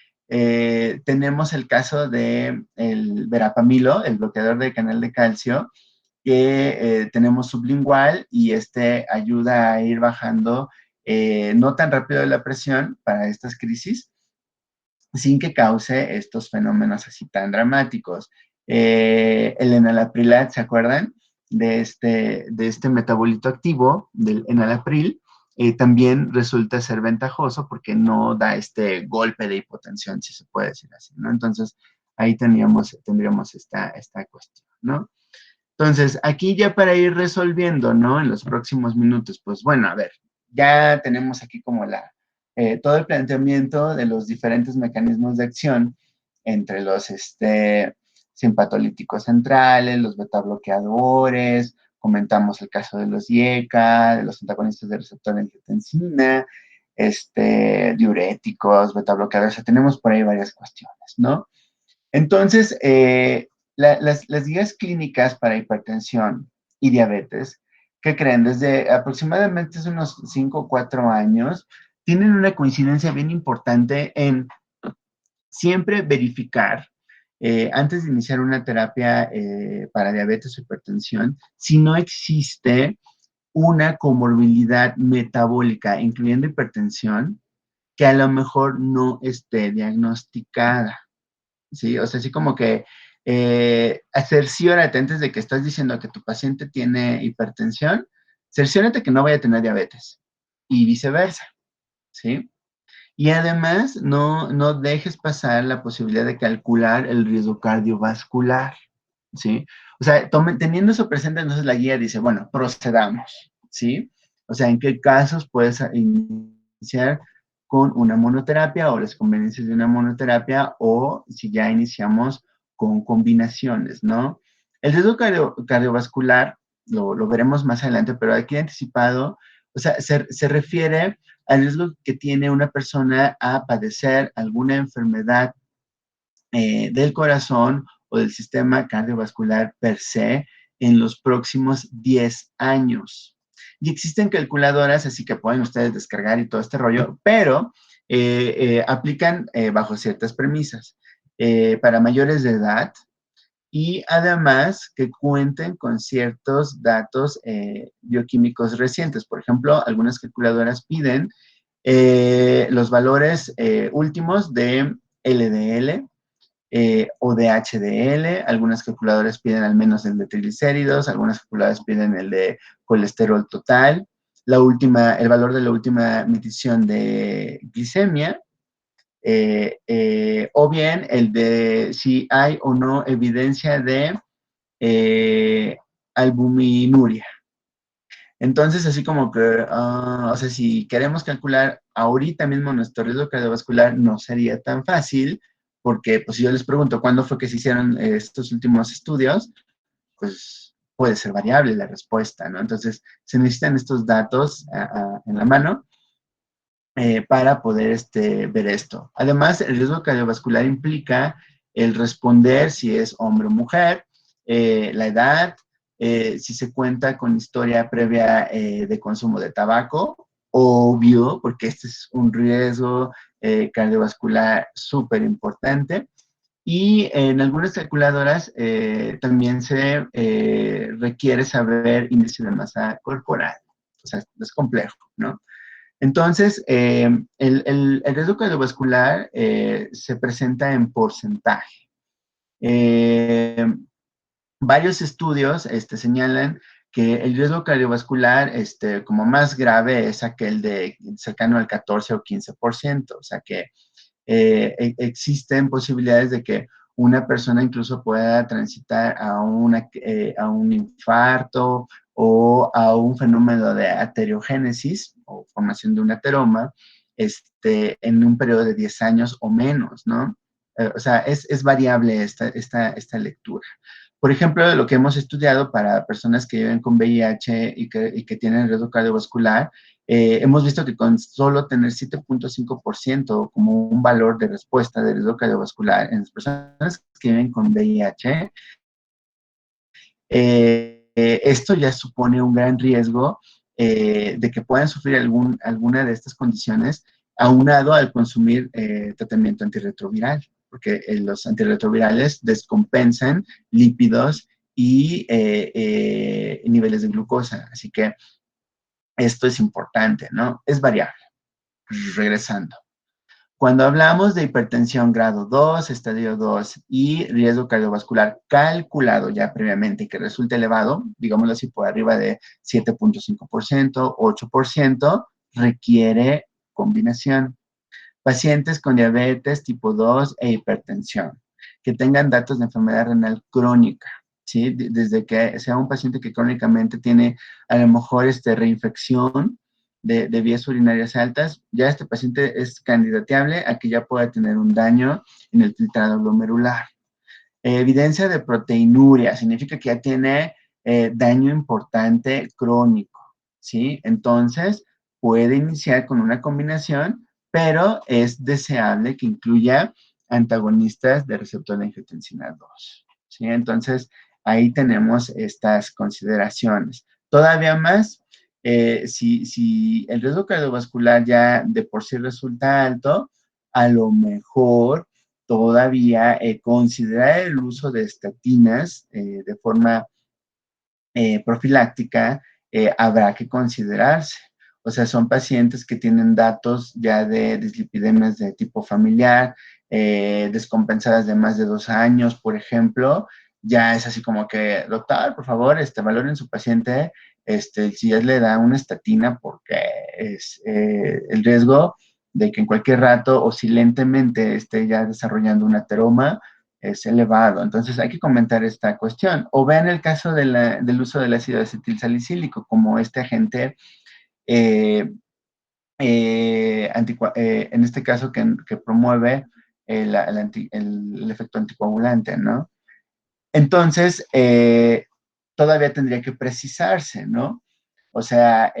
tenemos el caso de el verapamilo, el bloqueador del canal de calcio, que tenemos sublingual y ayuda a ir bajando no tan rápido la presión para estas crisis, sin que cause estos fenómenos así tan dramáticos. El enalaprilat, ¿se acuerdan? De este metabolito activo, del enalapril, también resulta ser ventajoso porque no da este golpe de hipotensión, si se puede decir así, ¿no? Entonces, ahí tendríamos esta cuestión, ¿no? Entonces, aquí ya para ir resolviendo, ¿no? En los próximos minutos, pues bueno, a ver, ya tenemos aquí como todo el planteamiento de los diferentes mecanismos de acción entre los simpatolíticos centrales, los betabloqueadores, comentamos el caso de los IECA, de los antagonistas del receptor de angiotensina, diuréticos, betabloqueadores, o sea, tenemos por ahí varias cuestiones, ¿no? Entonces, las guías clínicas para hipertensión y diabetes, ¿qué creen? Desde aproximadamente hace unos 5 o 4 años, tienen una coincidencia bien importante en siempre verificar, antes de iniciar una terapia para diabetes o hipertensión, si no existe una comorbilidad metabólica, incluyendo hipertensión, que a lo mejor no esté diagnosticada. ¿Sí? O sea, así como que cerciórate antes de que estás diciendo que tu paciente tiene hipertensión, cerciórate que no vaya a tener diabetes y viceversa, ¿sí? Y además, no dejes pasar la posibilidad de calcular el riesgo cardiovascular, ¿sí? O sea, teniendo eso presente, entonces la guía dice, bueno, procedamos, ¿sí? O sea, ¿en qué casos puedes iniciar con una monoterapia o las conveniencias de una monoterapia o si ya iniciamos con combinaciones, ¿no? El riesgo cardiovascular lo veremos más adelante, pero aquí anticipado, o sea, se refiere al riesgo que tiene una persona a padecer alguna enfermedad del corazón o del sistema cardiovascular per se en los próximos 10 años. Y existen calculadoras, así que pueden ustedes descargar y todo este rollo, pero aplican bajo ciertas premisas. Para mayores de edad, y además que cuenten con ciertos datos bioquímicos recientes. Por ejemplo, algunas calculadoras piden los valores últimos de LDL o de HDL, algunas calculadoras piden al menos el de triglicéridos, algunas calculadoras piden el de colesterol total, el valor de la última medición de glicemia, o bien el de si hay o no evidencia de eh, albuminuria. Entonces, así como que, o sea, si queremos calcular ahorita mismo nuestro riesgo cardiovascular, no sería tan fácil, porque pues si yo les pregunto cuándo fue que se hicieron estos últimos estudios, pues puede ser variable la respuesta, ¿no? Entonces, se necesitan estos datos en la mano para poder ver esto. Además, el riesgo cardiovascular implica el responder si es hombre o mujer, la edad, si se cuenta con historia previa de consumo de tabaco, obvio, porque este es un riesgo cardiovascular súper importante. Y en algunas calculadoras también se requiere saber índice de masa corporal. O sea, es complejo, ¿no? Entonces, el riesgo cardiovascular se presenta en porcentaje. Eh, Varios estudios señalan que el riesgo cardiovascular como más grave es aquel de cercano al 14 o 15%, o sea que existen posibilidades de que una persona incluso pueda transitar a un infarto o a un fenómeno de aterogénesis o formación de un ateroma en un periodo de 10 años o menos, ¿no? O sea, es variable esta lectura. Por ejemplo, lo que hemos estudiado para personas que viven con VIH y que tienen riesgo cardiovascular, hemos visto que con solo tener 7.5% como un valor de respuesta de riesgo cardiovascular en las personas que viven con VIH, esto ya supone un gran riesgo de que puedan sufrir alguna de estas condiciones aunado al consumir tratamiento antirretroviral, porque los antirretrovirales descompensan lípidos y niveles de glucosa. Así que esto es importante, ¿no? Es variable. Regresando. Cuando hablamos de hipertensión grado 2, estadio 2 y riesgo cardiovascular calculado ya previamente y que resulte elevado, digámoslo así, por arriba de 7.5%, 8%, requiere combinación. Pacientes con diabetes tipo 2 e hipertensión, que tengan datos de enfermedad renal crónica, ¿sí? Desde que sea un paciente que crónicamente tiene a lo mejor reinfección de vías urinarias altas, ya este paciente es candidateable a que ya pueda tener un daño en el filtrado glomerular. Evidencia de proteinuria, significa que ya tiene daño importante crónico, ¿sí? Entonces, puede iniciar con una combinación, pero es deseable que incluya antagonistas de receptor de angiotensina 2, ¿sí? Entonces, ahí tenemos estas consideraciones. Todavía más, si el riesgo cardiovascular ya de por sí resulta alto, a lo mejor todavía considerar el uso de estatinas de forma profiláctica habrá que considerarse. O sea, son pacientes que tienen datos ya de dislipidemias de tipo familiar, descompensadas de más de 2 años, por ejemplo. Ya es así como que, doctor, por favor, valoren su paciente, si él le da una estatina porque es el riesgo de que en cualquier rato o silentemente esté ya desarrollando un ateroma es elevado. Entonces hay que comentar esta cuestión. O vean el caso del uso del ácido acetilsalicílico como este agente, en este caso que promueve el efecto anticoagulante, ¿no? Entonces, todavía tendría que precisarse, ¿no? O sea,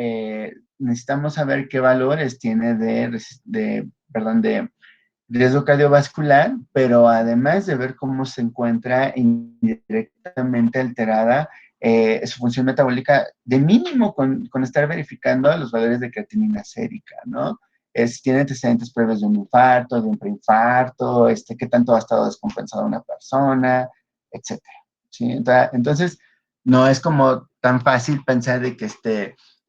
necesitamos saber qué valores tiene perdón, de riesgo cardiovascular, pero además de ver cómo se encuentra indirectamente alterada su función metabólica, de mínimo con estar verificando los valores de creatinina sérica, ¿no? Si tiene antecedentes previos de un infarto, de un preinfarto, qué tanto ha estado descompensada una persona, etcétera. ¿Sí? Entonces, no es como tan fácil pensar de que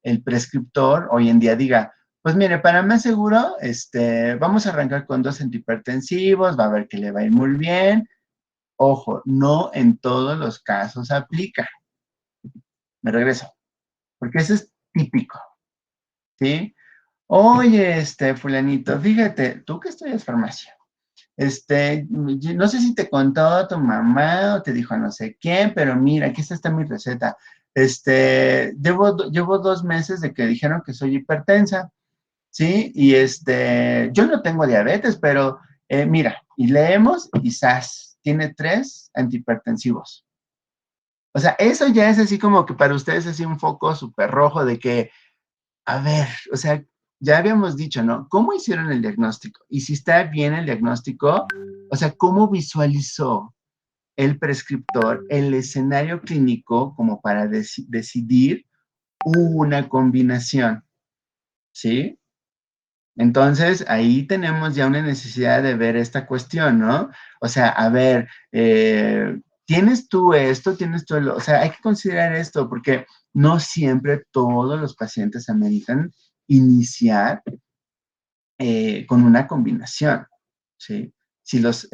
el prescriptor hoy en día diga, pues mire, para más seguro, vamos a arrancar con 2 antihipertensivos, va a ver que le va a ir muy bien. Ojo, no en todos los casos aplica. Me regreso, porque eso es típico, ¿sí? Oye, fulanito, fíjate, tú que estudias farmacia, no sé si te contó tu mamá o te dijo no sé quién, pero mira, aquí está mi receta. Llevo 2 meses de que dijeron que soy hipertensa. ¿Sí? Y yo no tengo diabetes, pero mira, y leemos y ¡zas! Tiene 3 antihipertensivos. O sea, eso ya es así como que para ustedes así un foco súper rojo de que, a ver, o sea, ya habíamos dicho, ¿no? ¿Cómo hicieron el diagnóstico? Y si está bien el diagnóstico, o sea, ¿cómo visualizó el prescriptor el escenario clínico como para decidir una combinación? ¿Sí? Entonces, ahí tenemos ya una necesidad de ver esta cuestión, ¿no? O sea, a ver, ¿tienes tú esto? ¿Tienes tú o sea, hay que considerar esto porque no siempre todos los pacientes ameritan iniciar con una combinación, ¿sí? Si los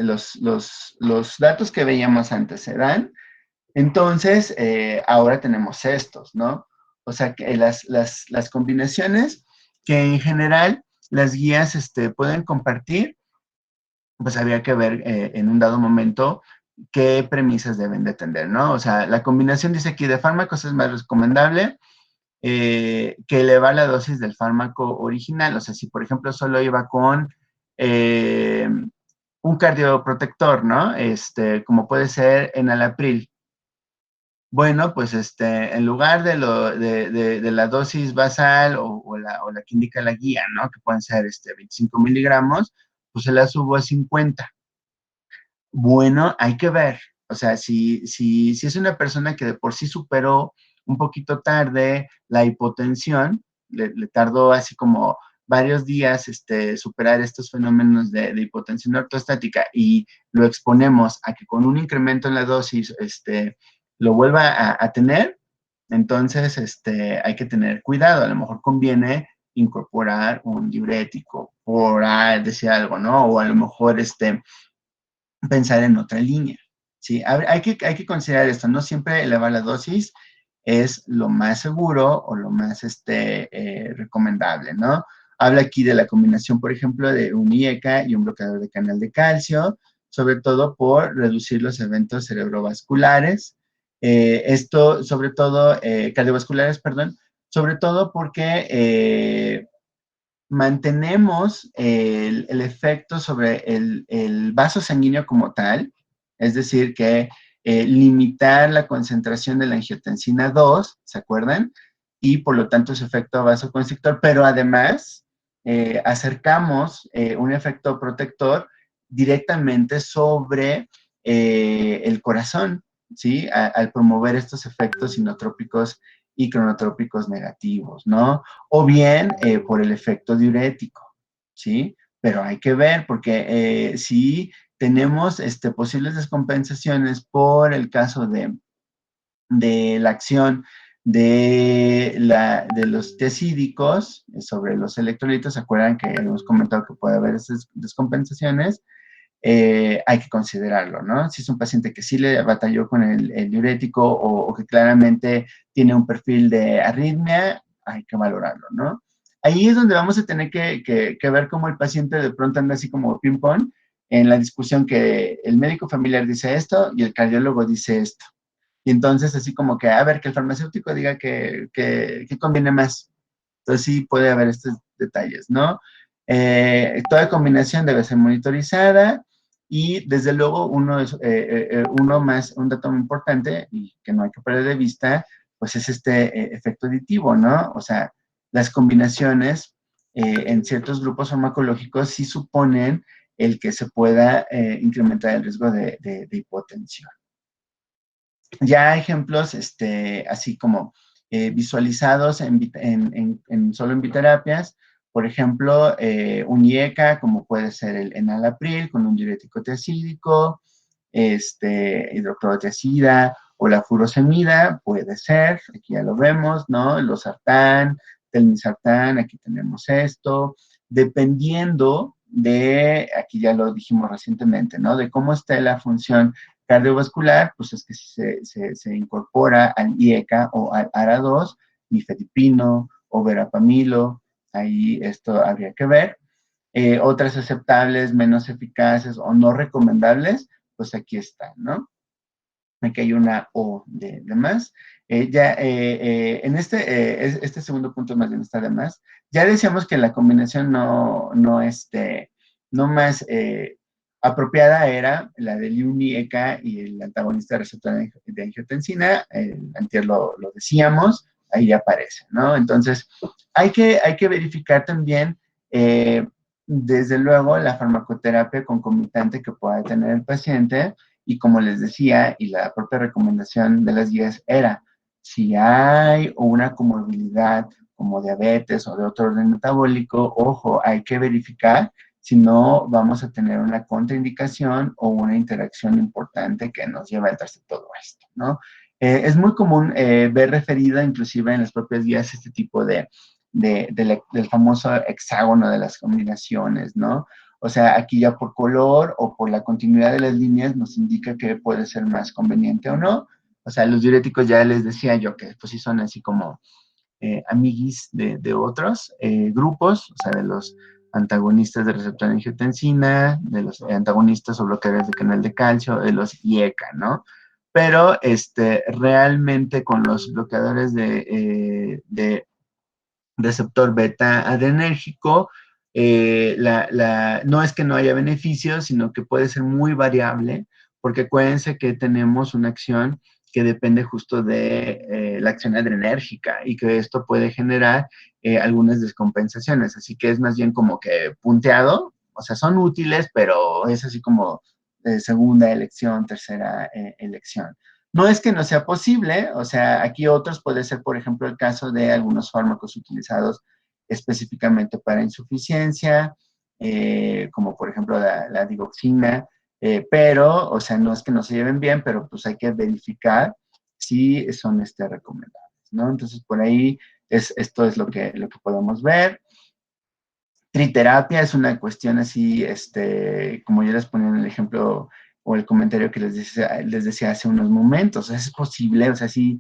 datos que veíamos antes se dan, entonces ahora tenemos estos, ¿no? O sea, que las combinaciones que en general las guías pueden compartir, pues había que ver en un dado momento qué premisas deben de atender, ¿no? O sea, la combinación dice aquí de fármacos es más recomendable que elevar la dosis del fármaco original. O sea, si por ejemplo solo iba con un cardioprotector, ¿no? Como puede ser enalapril. Bueno, pues en lugar de la dosis basal o la que indica la guía, ¿no? Que pueden ser 25 miligramos, pues se la subo a 50. Bueno, hay que ver. O sea, si es una persona que de por sí superó un poquito tarde la hipotensión, le tardó así como varios días superar estos fenómenos de hipotensión ortostática y lo exponemos a que con un incremento en la dosis lo vuelva a tener, entonces hay que tener cuidado. A lo mejor conviene incorporar un diurético, por decir algo, ¿no? O a lo mejor pensar en otra línea, ¿sí? Hay que considerar esto, no siempre elevar la dosis es lo más seguro o lo más recomendable, ¿no? Habla aquí de la combinación, por ejemplo, de un IECA y un bloqueador de canal de calcio, sobre todo por reducir los eventos cerebrovasculares. Esto, sobre todo, cardiovasculares, perdón, sobre todo porque mantenemos el efecto sobre el vaso sanguíneo como tal, es decir, que limitar la concentración de la angiotensina 2, ¿se acuerdan? Y por lo tanto su efecto vasoconstrictor, pero además acercamos un efecto protector directamente sobre el corazón, ¿sí? Al promover estos efectos inotrópicos y cronotrópicos negativos, ¿no? O bien por el efecto diurético, ¿sí? Pero hay que ver, porque si tenemos posibles descompensaciones por el caso de la acción de los tiacídicos sobre los electrolitos, ¿se acuerdan que hemos comentado que puede haber esas descompensaciones? Hay que considerarlo, ¿no? Si es un paciente que sí le batalló con el diurético o que claramente tiene un perfil de arritmia, hay que valorarlo, ¿no? Ahí es donde vamos a tener que ver cómo el paciente de pronto anda así como ping-pong en la discusión que el médico familiar dice esto y el cardiólogo dice esto. Y entonces así como que, a ver, que el farmacéutico diga que conviene más. Entonces sí puede haber estos detalles, ¿no? Toda combinación debe ser monitorizada y desde luego un dato muy importante y que no hay que perder de vista, pues es este efecto aditivo, ¿no? O sea, las combinaciones en ciertos grupos farmacológicos sí suponen el que se pueda incrementar el riesgo de hipotensión. Ya ejemplos, así como visualizados solo en biterapias, por ejemplo, un IECA, como puede ser el enalapril con un diurético tiacídico, hidroclorotiazida o la furosemida, puede ser, aquí ya lo vemos, ¿no? El losartán, telmisartán, aquí tenemos esto, dependiendo de, aquí ya lo dijimos recientemente, ¿no? De cómo está la función cardiovascular, pues es que se incorpora al IECA o al ARA2, nifedipino o verapamilo, ahí esto habría que ver. Otras aceptables, menos eficaces o no recomendables, pues aquí están, ¿no? Aquí hay una O de más. En este segundo punto más bien está de más. Ya decíamos que la combinación no más apropiada era la del UNI-ECA y el antagonista de receptor de angiotensina. Antier lo decíamos, ahí aparece, ¿no? Entonces, hay que verificar también, desde luego, la farmacoterapia concomitante que pueda tener el paciente, y como les decía, y la propia recomendación de las guías era, si hay una comorbilidad como diabetes o de otro orden metabólico, ojo, hay que verificar, si no vamos a tener una contraindicación o una interacción importante que nos lleva a darse todo esto, ¿no? Es muy común ver referida inclusive en las propias guías este tipo del famoso hexágono de las combinaciones, ¿no? O sea, aquí ya por color o por la continuidad de las líneas nos indica que puede ser más conveniente o no. O sea, los diuréticos ya les decía yo que pues sí son así como amiguis de otros grupos, o sea, de los antagonistas de receptor de angiotensina, de los antagonistas o bloqueadores de canal de calcio, de los IECA, ¿no? Pero realmente con los bloqueadores de receptor beta adrenérgico, no es que no haya beneficios, sino que puede ser muy variable, porque acuérdense que tenemos una acción que depende justo de la acción adrenérgica y que esto puede generar algunas descompensaciones. Así que es más bien como que punteado, o sea, son útiles, pero es así como segunda elección, tercera elección. No es que no sea posible, o sea, aquí otros puede ser, por ejemplo, el caso de algunos fármacos utilizados específicamente para insuficiencia, como por ejemplo la digoxina, pero, o sea, no es que no se lleven bien, pero pues hay que verificar si son recomendables, ¿no? Entonces, por ahí esto es lo que podemos ver. Triterapia es una cuestión así, como yo les ponía en el ejemplo o el comentario que les decía hace unos momentos. ¿Es posible? O sea, sí,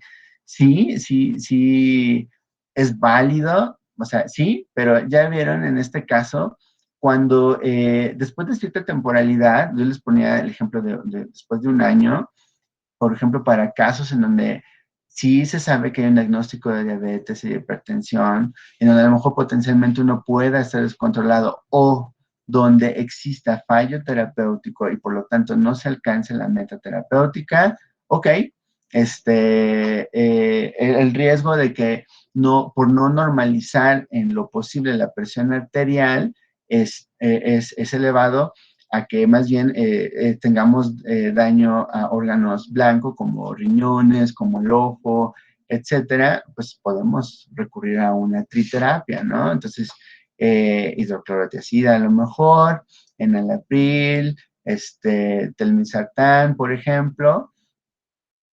es válido, o sea, sí, pero ya vieron en este caso, cuando después de cierta temporalidad, yo les ponía el ejemplo después de un año, por ejemplo, para casos en donde sí se sabe que hay un diagnóstico de diabetes y de hipertensión, en donde a lo mejor potencialmente uno pueda estar descontrolado o donde exista fallo terapéutico y por lo tanto no se alcance la meta terapéutica, ok, el riesgo de que por no normalizar en lo posible la presión arterial es elevado, a que más bien tengamos daño a órganos blancos como riñones, como el ojo, etcétera, pues podemos recurrir a una triterapia, ¿no? Entonces, hidroclorotiazida a lo mejor, enalapril, telmisartán, por ejemplo,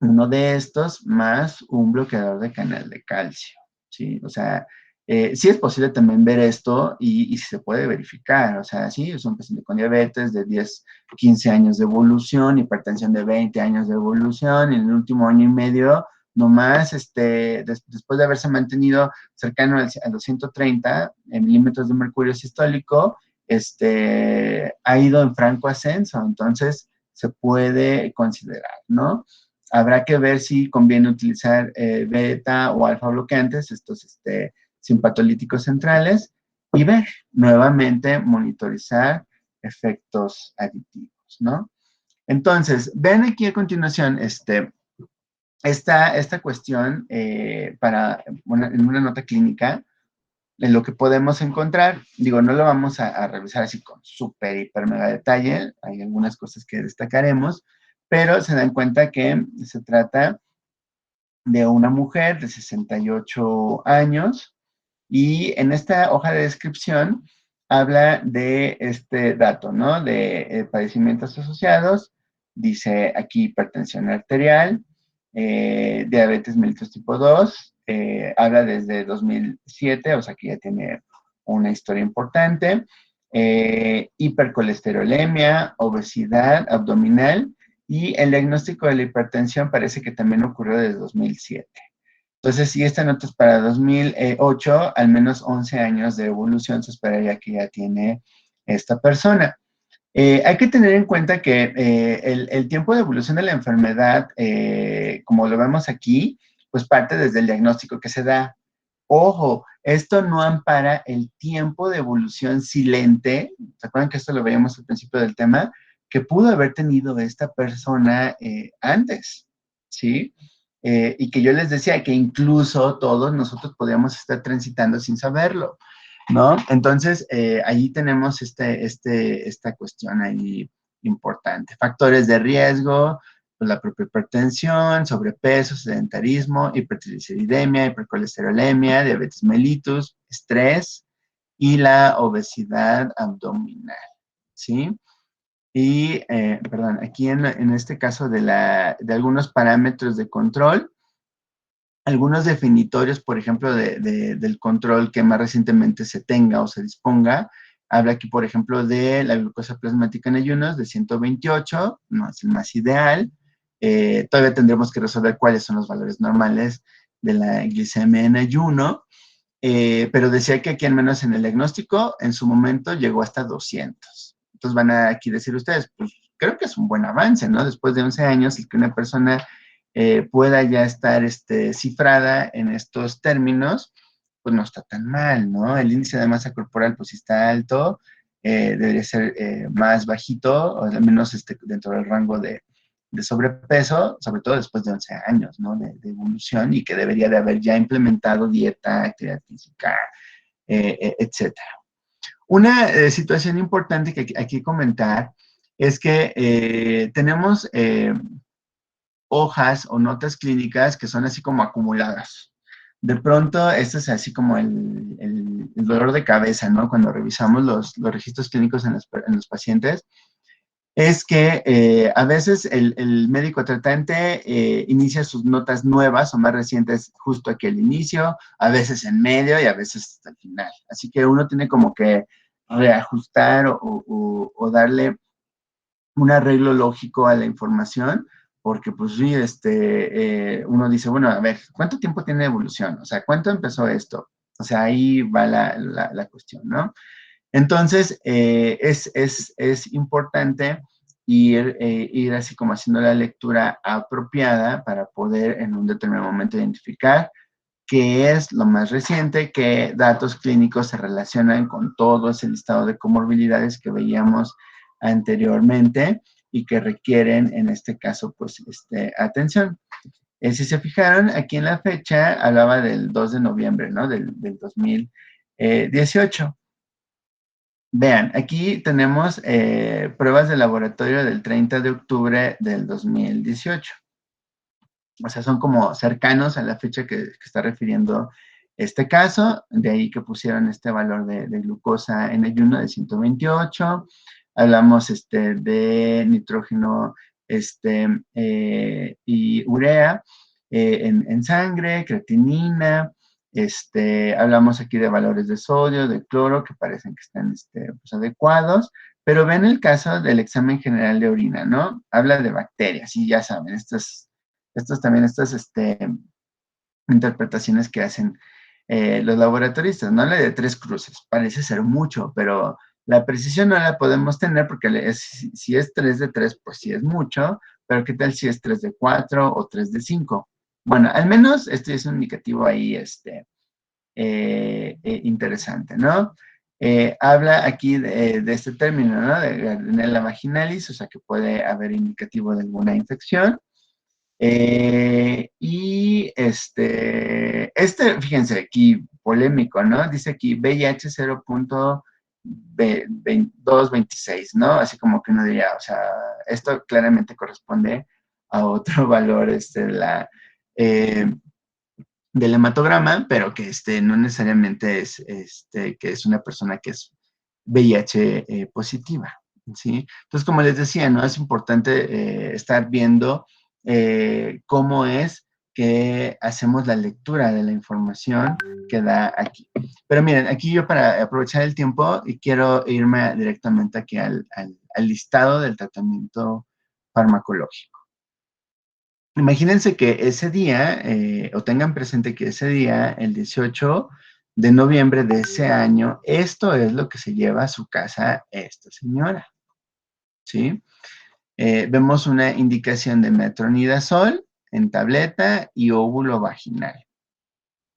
uno de estos más un bloqueador de canal de calcio, ¿sí? O sea, sí es posible también ver esto y se puede verificar, o sea, sí, es un paciente con diabetes de 10, 15 años de evolución, hipertensión de 20 años de evolución, y en el último año y medio, nomás, después de haberse mantenido cercano a los 130 milímetros de mercurio sistólico, ha ido en franco ascenso, entonces se puede considerar, ¿no? Habrá que ver si conviene utilizar beta o alfa bloqueantes, estos simpatolíticos centrales, y ver, nuevamente, monitorizar efectos aditivos, ¿no? Entonces, ven aquí a continuación, esta cuestión, en una nota clínica, en lo que podemos encontrar, digo, no lo vamos a revisar así con súper, hiper, mega detalle, hay algunas cosas que destacaremos, pero se dan cuenta que se trata de una mujer de 68 años y en esta hoja de descripción habla de este dato, ¿no? De padecimientos asociados, dice aquí hipertensión arterial, diabetes mellitus tipo 2, habla desde 2007, o sea que ya tiene una historia importante, hipercolesterolemia, obesidad abdominal y el diagnóstico de la hipertensión parece que también ocurrió desde 2007. Entonces, si esta nota es para 2008, al menos 11 años de evolución se esperaría que ya tiene esta persona. Hay que tener en cuenta que el tiempo de evolución de la enfermedad, como lo vemos aquí, pues parte desde el diagnóstico que se da. Ojo, esto no ampara el tiempo de evolución silente. ¿Se acuerdan que esto lo veíamos al principio del tema? Que pudo haber tenido esta persona antes, ¿sí? Y que yo les decía que incluso todos nosotros podíamos estar transitando sin saberlo, ¿no? Entonces, ahí tenemos esta cuestión ahí importante. Factores de riesgo, pues, la propia hipertensión, sobrepeso, sedentarismo, hipertrigliceridemia, hipercolesterolemia, diabetes mellitus, estrés y la obesidad abdominal, ¿sí? Y, perdón, aquí en este caso de algunos parámetros de control, algunos definitorios, por ejemplo, del control que más recientemente se tenga o se disponga, habla aquí, por ejemplo, de la glucosa plasmática en ayunos de 128, no es el más ideal. Todavía tendremos que resolver cuáles son los valores normales de la glicemia en ayuno, pero decía que aquí al menos en el diagnóstico, en su momento llegó hasta 200. Entonces van a aquí decir ustedes, pues creo que es un buen avance, ¿no? Después de 11 años, el que una persona pueda ya estar cifrada en estos términos, pues no está tan mal, ¿no? El índice de masa corporal, pues si está alto, debería ser más bajito, o al menos dentro del rango de sobrepeso, sobre todo después de 11 años, ¿no? De evolución y que debería de haber ya implementado dieta, actividad física, etcétera. Una situación importante que hay que comentar es que tenemos hojas o notas clínicas que son así como acumuladas. De pronto, esto es así como el dolor de cabeza, ¿no? Cuando revisamos los registros clínicos en los pacientes, es que a veces el médico tratante inicia sus notas nuevas o más recientes justo aquí al inicio, a veces en medio y a veces hasta el final. Así que uno tiene como que reajustar o darle un arreglo lógico a la información, porque pues sí, uno dice, bueno, a ver, ¿cuánto tiempo tiene evolución? O sea, ¿cuánto empezó esto? O sea, ahí va la cuestión, ¿no? Entonces, es importante ir así como haciendo la lectura apropiada para poder en un determinado momento identificar qué es lo más reciente, qué datos clínicos se relacionan con todo ese listado de comorbilidades que veíamos anteriormente y que requieren, en este caso, pues, atención. Si se fijaron, aquí en la fecha hablaba del 2 de noviembre, ¿no? Del 2018. Vean, aquí tenemos pruebas de laboratorio del 30 de octubre del 2018. O sea, son como cercanos a la fecha que está refiriendo este caso, de ahí que pusieron este valor de glucosa en ayuno de 128. Hablamos de nitrógeno y urea en sangre, creatinina. Hablamos aquí de valores de sodio, de cloro, que parecen que están pues, adecuados. Pero ven el caso del examen general de orina, ¿no? Habla de bacterias, y ya saben, estas interpretaciones que hacen los laboratoristas, ¿no? La de 3 cruces, parece ser mucho, pero la precisión no la podemos tener porque si es 3 de 3, pues sí es mucho, pero ¿qué tal si es 3 de 4 o 3 de 5? Bueno, al menos este es un indicativo ahí interesante, ¿no? Habla aquí de este término, ¿no? De Gardnerella vaginalis, o sea que puede haber indicativo de alguna infección. Y fíjense, aquí polémico, ¿no? Dice aquí VIH 0.226, ¿no? Así como que uno diría, o sea, esto claramente corresponde a otro valor, eh, del hematograma, pero que no necesariamente es que es una persona que es VIH positiva, ¿sí? Entonces, como les decía, ¿no? Es importante estar viendo cómo es que hacemos la lectura de la información que da aquí. Pero miren, aquí yo para aprovechar el tiempo y quiero irme directamente aquí al listado del tratamiento farmacológico. Imagínense que ese día, o tengan presente que ese día, el 18 de noviembre de ese año, esto es lo que se lleva a su casa esta señora, ¿sí? Vemos una indicación de metronidazol en tableta y óvulo vaginal,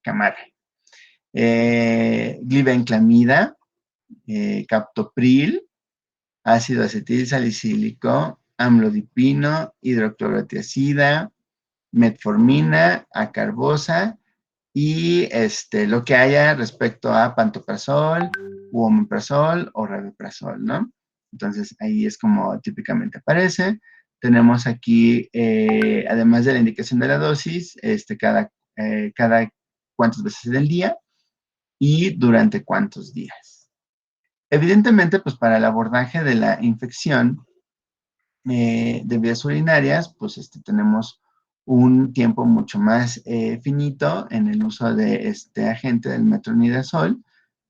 cámara. Glibenclamida, captopril, ácido acetil salicílico, amlodipino, hidroclorotiazida, metformina, acarbosa y lo que haya respecto a pantoprazol, u omeprazol o rabeprazol, ¿no? Entonces ahí es como típicamente aparece. Tenemos aquí, además de la indicación de la dosis, cada cuántas veces del día y durante cuántos días. Evidentemente, pues para el abordaje de la infección de vías urinarias, pues tenemos un tiempo mucho más finito en el uso de este agente del metronidazol,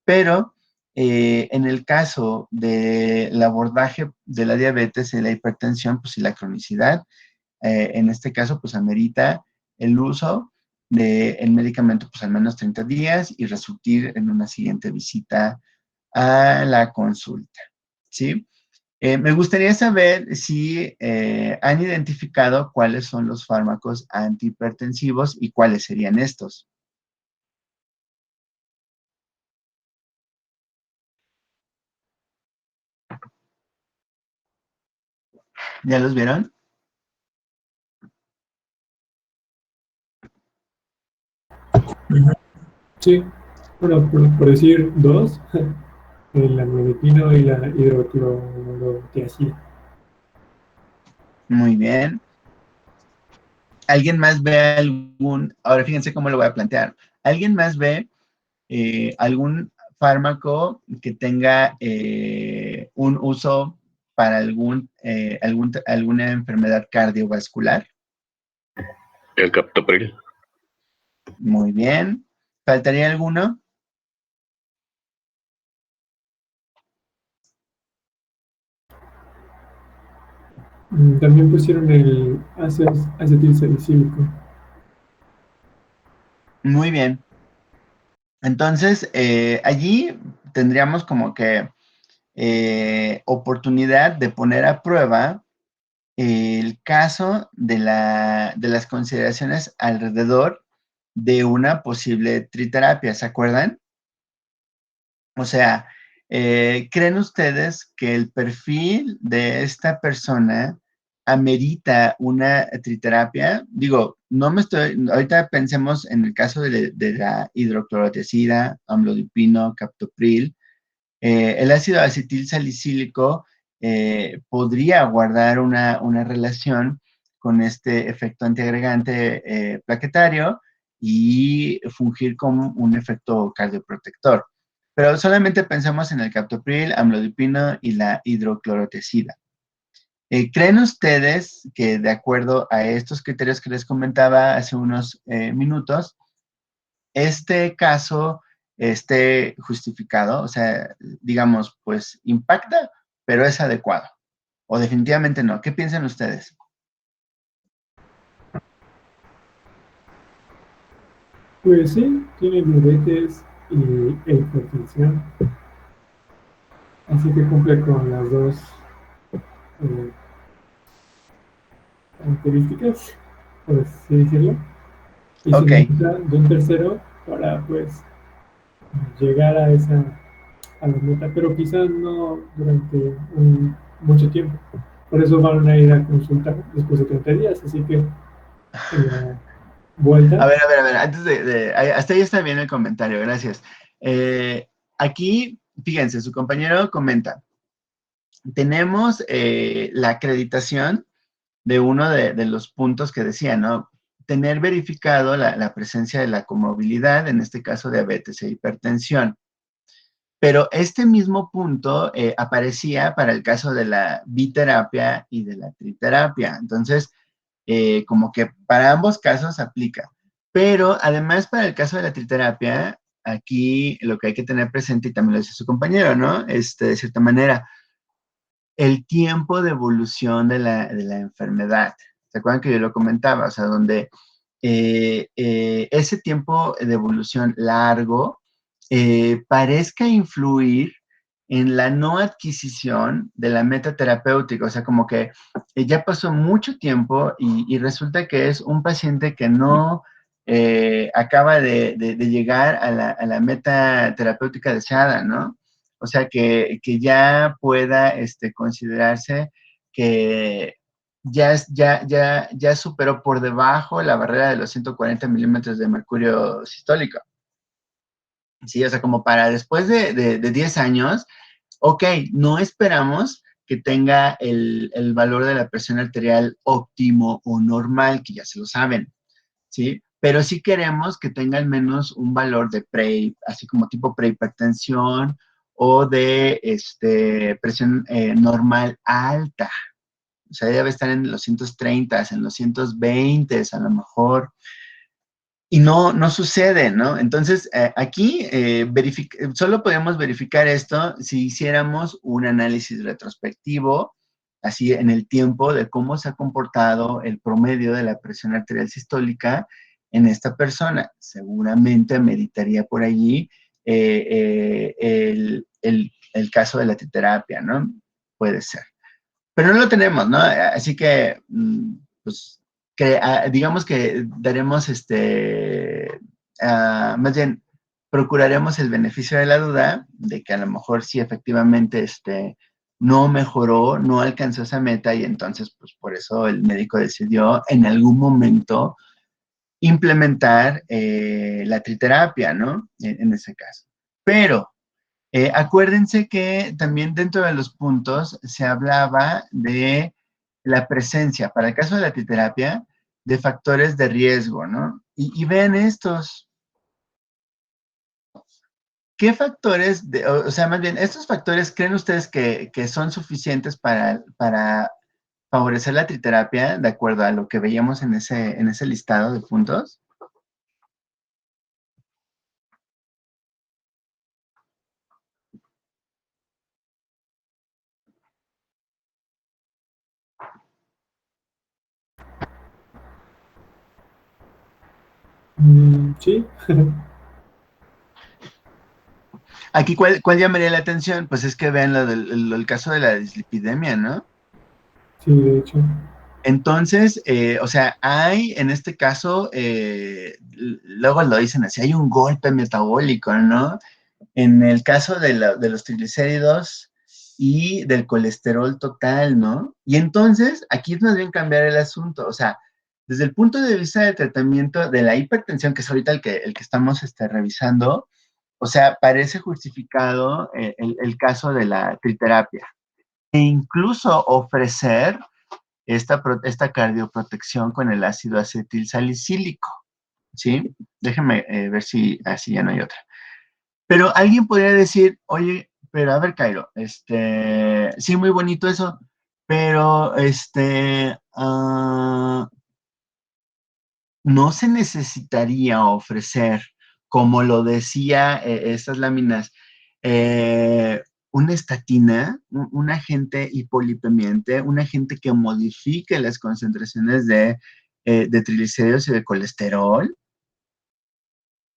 pero en el caso del abordaje de la diabetes y la hipertensión, pues y la cronicidad, en este caso, pues amerita el uso del medicamento, pues al menos 30 días y resultir en una siguiente visita a la consulta, ¿sí? Me gustaría saber si han identificado cuáles son los fármacos antihipertensivos y cuáles serían estos. ¿Ya los vieron? Sí, bueno, por decir dos, el amlodipino y la hidroclorotiazida. Muy bien. ¿Alguien más ve ahora fíjense cómo lo voy a plantear, ¿alguien más ve algún fármaco que tenga un uso para alguna enfermedad cardiovascular? El captopril. Muy bien. ¿Faltaría alguno? También pusieron el acetilsalicílico. Muy bien. Entonces, allí tendríamos como que oportunidad de poner a prueba el caso de las consideraciones alrededor de una posible triterapia, ¿se acuerdan? O sea, ¿creen ustedes que el perfil de esta persona amerita una triterapia? Digo, ahorita pensemos en el caso de la hidroclorotiazida, amlodipino, captopril. El ácido acetil salicílico podría guardar una relación con este efecto antiagregante plaquetario y fungir como un efecto cardioprotector. Pero solamente pensamos en el captopril, amlodipino y la hidroclorotiazida. ¿Creen ustedes que de acuerdo a estos criterios que les comentaba hace unos minutos, este caso esté justificado? O sea, digamos, pues impacta, pero es adecuado. O definitivamente no. ¿Qué piensan ustedes? Pues sí, tiene diabetes y hipertensión, así que cumple con las dos eh, características, por así decirlo, y se Ok, necesita de un tercero para pues llegar a la meta, pero quizás no durante mucho tiempo. Por eso van a ir a consultar después de 30 días, así que la vuelta. A ver, antes hasta ahí está bien el comentario, gracias. Aquí, fíjense, su compañero comenta, tenemos la acreditación de uno de los puntos que decía, ¿no? Tener verificado la presencia de la comorbilidad, en este caso diabetes e hipertensión. Pero este mismo punto aparecía para el caso de la biterapia y de la triterapia. Entonces, como que para ambos casos aplica. Pero además para el caso de la triterapia, aquí lo que hay que tener presente, y también lo dice su compañero, ¿no? De cierta manera, el tiempo de evolución de la enfermedad. ¿Se acuerdan que yo lo comentaba? O sea, donde ese tiempo de evolución largo parezca influir en la no adquisición de la meta terapéutica. O sea, como que ya pasó mucho tiempo y resulta que es un paciente que no acaba de llegar a la meta terapéutica deseada, ¿no? O sea, que ya pueda considerarse que ya superó por debajo la barrera de los 140 milímetros de mercurio sistólico. Sí, o sea, como para después de 10 años, ok, no esperamos que tenga el valor de la presión arterial óptimo o normal, que ya se lo saben, ¿sí? Pero sí queremos que tenga al menos un valor de así como tipo prehipertensión o de presión normal alta. O sea, debe estar en los 130, en los 120, a lo mejor. Y no sucede, ¿no? Entonces, aquí solo podemos verificar esto si hiciéramos un análisis retrospectivo, así en el tiempo, de cómo se ha comportado el promedio de la presión arterial sistólica en esta persona. Seguramente meditaría por allí el caso de la terapia, ¿no? Puede ser. Pero no lo tenemos, ¿no? Así que, pues, digamos que daremos más bien, procuraremos el beneficio de la duda de que a lo mejor sí efectivamente no mejoró, no alcanzó esa meta y entonces, pues, por eso el médico decidió en algún momento implementar la triterapia, ¿no? En ese caso. Pero acuérdense que también dentro de los puntos se hablaba de la presencia, para el caso de la triterapia, de factores de riesgo, ¿no? Y vean estos, ¿qué factores, o sea, más bien, estos factores creen ustedes que son suficientes para favorecer la triterapia, de acuerdo a lo que veíamos en ese listado de puntos? Sí, Aquí, ¿cuál llamaría la atención? Pues es que vean el caso de la dislipidemia, ¿no? sí, de hecho. Entonces, o sea, hay en este caso, luego lo dicen así, hay un golpe metabólico, ¿no? En el caso de los triglicéridos y del colesterol total, ¿no? Y entonces, aquí es más bien cambiar el asunto, o sea, desde el punto de vista del tratamiento de la hipertensión, que es ahorita el que estamos revisando, o sea, parece justificado el caso de la triterapia. E incluso ofrecer esta cardioprotección con el ácido acetil salicílico, ¿sí? Déjenme ver si así ya no hay otra. Pero alguien podría decir, oye, pero a ver, Cairo, sí, muy bonito eso, pero no se necesitaría ofrecer, como lo decía estas láminas, una estatina, un agente hipolipemiante, un agente que modifique las concentraciones de triglicéridos y de colesterol,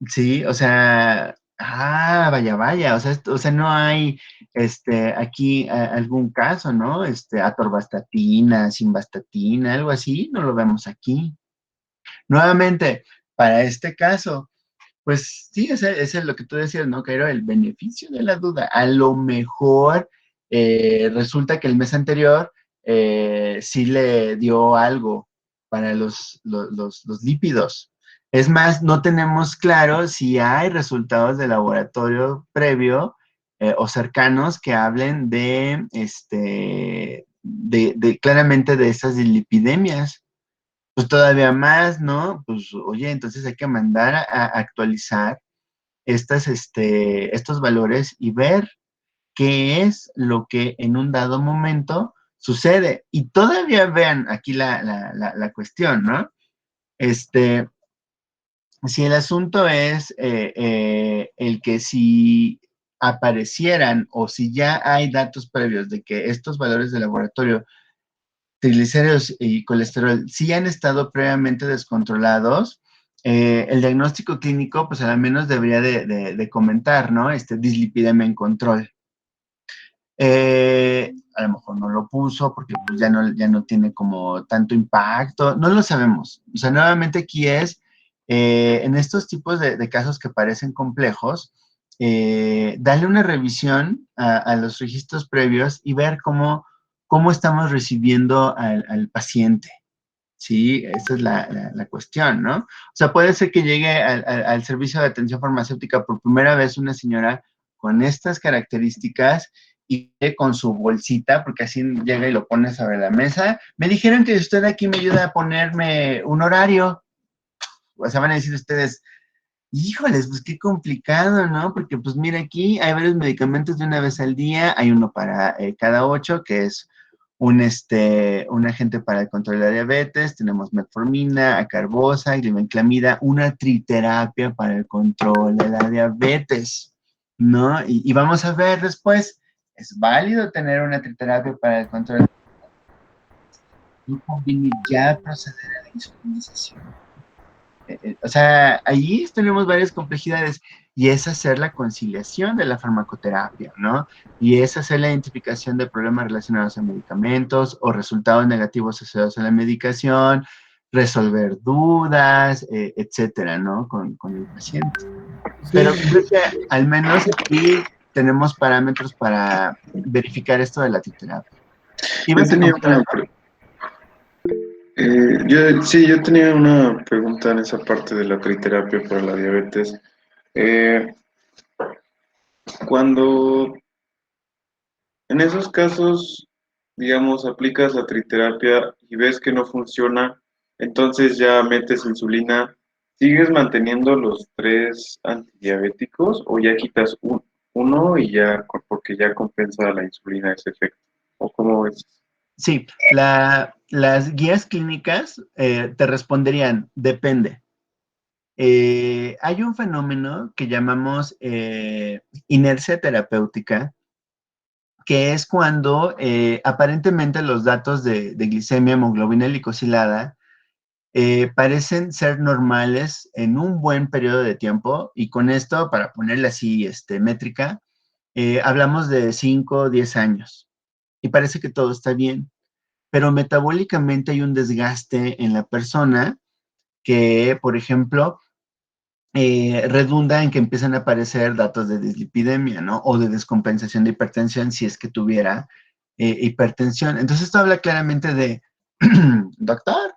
¿sí? O sea, vaya, vaya, o sea, no hay aquí algún caso, ¿no? Atorvastatina, simvastatina, algo así, no lo vemos aquí. Nuevamente, para este caso, pues sí, ese es lo que tú decías, ¿no, Cairo? El beneficio de la duda. A lo mejor resulta que el mes anterior sí le dio algo, para los lípidos. Es más, no tenemos claro si hay resultados de laboratorio previo o cercanos que hablen claramente de esas dislipidemias. Pues todavía más, ¿no? Pues oye, entonces hay que mandar a actualizar estos valores y ver qué es lo que en un dado momento sucede. Y todavía vean aquí la cuestión, ¿no? Si el asunto es el que si aparecieran o si ya hay datos previos de que estos valores de laboratorio, triglicéridos y colesterol, sí han estado previamente descontrolados, el diagnóstico clínico, pues al menos debería de comentar, ¿no? Dislipidemia en control. A lo mejor no lo puso porque pues ya no tiene como tanto impacto, no lo sabemos. O sea, nuevamente aquí es, en estos tipos de casos que parecen complejos, darle una revisión a los registros previos y ver cómo estamos recibiendo al paciente. Sí, esa es la cuestión, ¿no? O sea, puede ser que llegue al servicio de atención farmacéutica por primera vez una señora con estas características y con su bolsita, porque así llega y lo pone sobre la mesa. Me dijeron que usted aquí me ayuda a ponerme un horario. O sea, van a decir ustedes, híjoles, pues qué complicado, ¿no? Porque pues mira aquí, hay varios medicamentos de una vez al día, hay uno para cada 8, que es un agente para el control de la diabetes, tenemos metformina, acarbosa, glibenclamida, una triterapia para el control de la diabetes, ¿no? Y vamos a ver después, ¿es válido tener una triterapia para el control de la diabetes? ¿No conviene ya proceder a la insulinización? O sea, allí tenemos varias complejidades y es hacer la conciliación de la farmacoterapia, ¿no? Y es hacer la identificación de problemas relacionados a medicamentos o resultados negativos asociados a la medicación, resolver dudas, etcétera, ¿no? Con el paciente. Sí, Pero creo que al menos aquí tenemos parámetros para verificar esto de la triterapia. Yo ¿Ibas a tenía comentar algo? yo tenía una pregunta en esa parte de la triterapia para la diabetes. Eh, Cuando en esos casos, digamos, aplicas la triterapia y ves que no funciona, entonces ya metes insulina, ¿sigues manteniendo los 3 antidiabéticos o ya quitas uno y ya, porque ya compensa la insulina ese efecto? ¿O cómo es? Sí, las guías clínicas te responderían, depende. Hay un fenómeno que llamamos inercia terapéutica, que es cuando aparentemente los datos de glicemia, hemoglobina glicosilada parecen ser normales en un buen periodo de tiempo, y con esto, para ponerle así métrica, hablamos de 5 o 10 años, y parece que todo está bien, pero metabólicamente hay un desgaste en la persona que, por ejemplo, redunda en que empiezan a aparecer datos de dislipidemia, ¿no? O de descompensación de hipertensión si es que tuviera hipertensión. Entonces esto habla claramente de, doctor,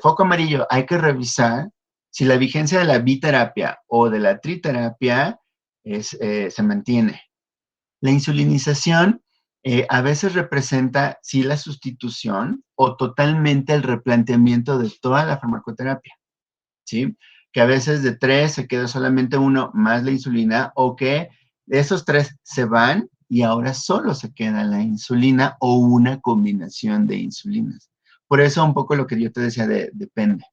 foco amarillo, hay que revisar si la vigencia de la biterapia o de la triterapia se mantiene. La insulinización a veces representa sí la sustitución o totalmente el replanteamiento de toda la farmacoterapia, ¿sí? Que a veces de 3 se queda solamente uno más la insulina, o que esos 3 se van y ahora solo se queda la insulina o una combinación de insulinas. Por eso un poco lo que yo te decía depende.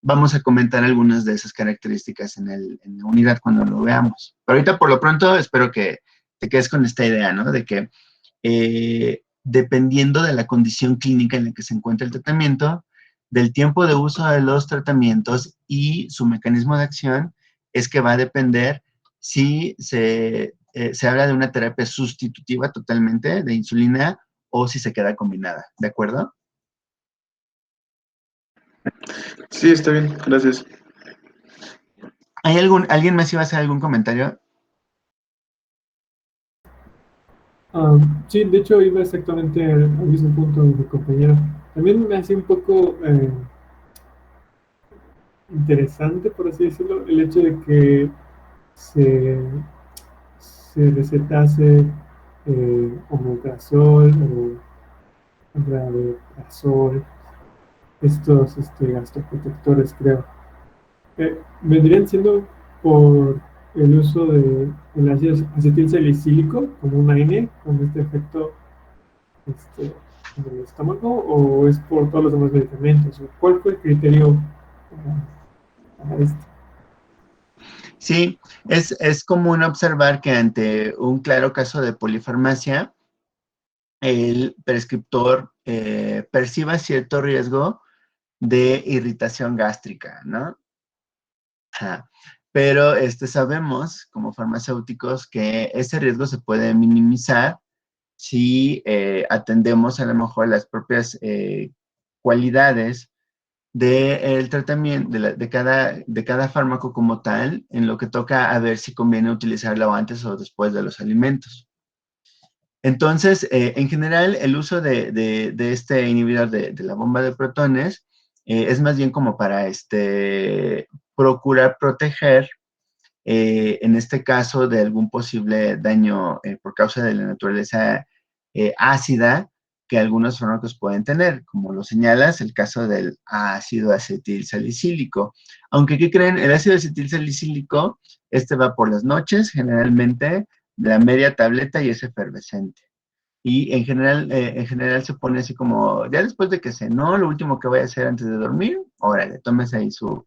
Vamos a comentar algunas de esas características en la unidad cuando lo veamos. Pero ahorita por lo pronto espero que te quedes con esta idea, ¿no? De que dependiendo de la condición clínica en la que se encuentra el tratamiento, del tiempo de uso de los tratamientos y su mecanismo de acción, es que va a depender si se habla de una terapia sustitutiva totalmente de insulina o si se queda combinada, ¿de acuerdo? Sí, está bien, gracias. ¿Alguien más iba a hacer algún comentario? sí, de hecho iba exactamente al mismo punto de mi compañero. También me hace un poco interesante, por así decirlo, el hecho de que se, se recetase omeprazol o omeprazol, estos gastroprotectores, creo. Vendrían siendo por el uso de el ácido acetilsalicílico como un AINE con este efecto este, en el estómago, o es por todos los demás medicamentos, o cuál fue el criterio para esto. Sí, es común observar que ante un claro caso de polifarmacia, el prescriptor perciba cierto riesgo de irritación gástrica, ¿no? Ajá. Pero sabemos como farmacéuticos que ese riesgo se puede minimizar si atendemos a lo mejor las propias cualidades del tratamiento, de cada fármaco como tal, en lo que toca a ver si conviene utilizarlo antes o después de los alimentos. Entonces, en general, el uso de este inhibidor de la bomba de protones es más bien como para procurar proteger, en este caso, de algún posible daño por causa de la naturaleza ácida que algunos fármacos pueden tener, como lo señalas, el caso del ácido acetilsalicílico. Aunque, ¿qué creen? El ácido acetilsalicílico, va por las noches, generalmente, de la media tableta y es efervescente. Y en general se pone así como, ya después de que cenó, lo último que voy a hacer antes de dormir, órale, tómese ahí su,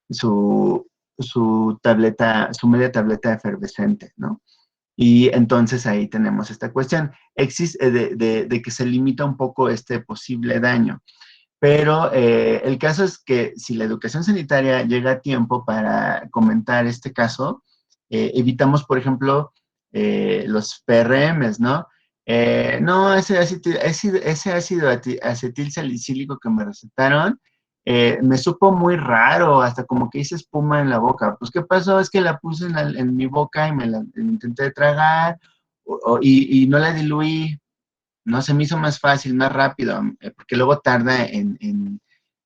su tableta, su media tableta efervescente, ¿no? Y entonces ahí tenemos esta cuestión. Existe de que se limita un poco este posible daño. Pero el caso es que si la educación sanitaria llega a tiempo para comentar este caso, evitamos, por ejemplo, los PRMs, ¿no? No, ese ácido acetil salicílico que me recetaron me supo muy raro, hasta como que hice espuma en la boca. Pues, ¿qué pasó? Es que la puse en mi boca y me la intenté tragar y no la diluí. No, se me hizo más fácil, más rápido, porque luego tarda en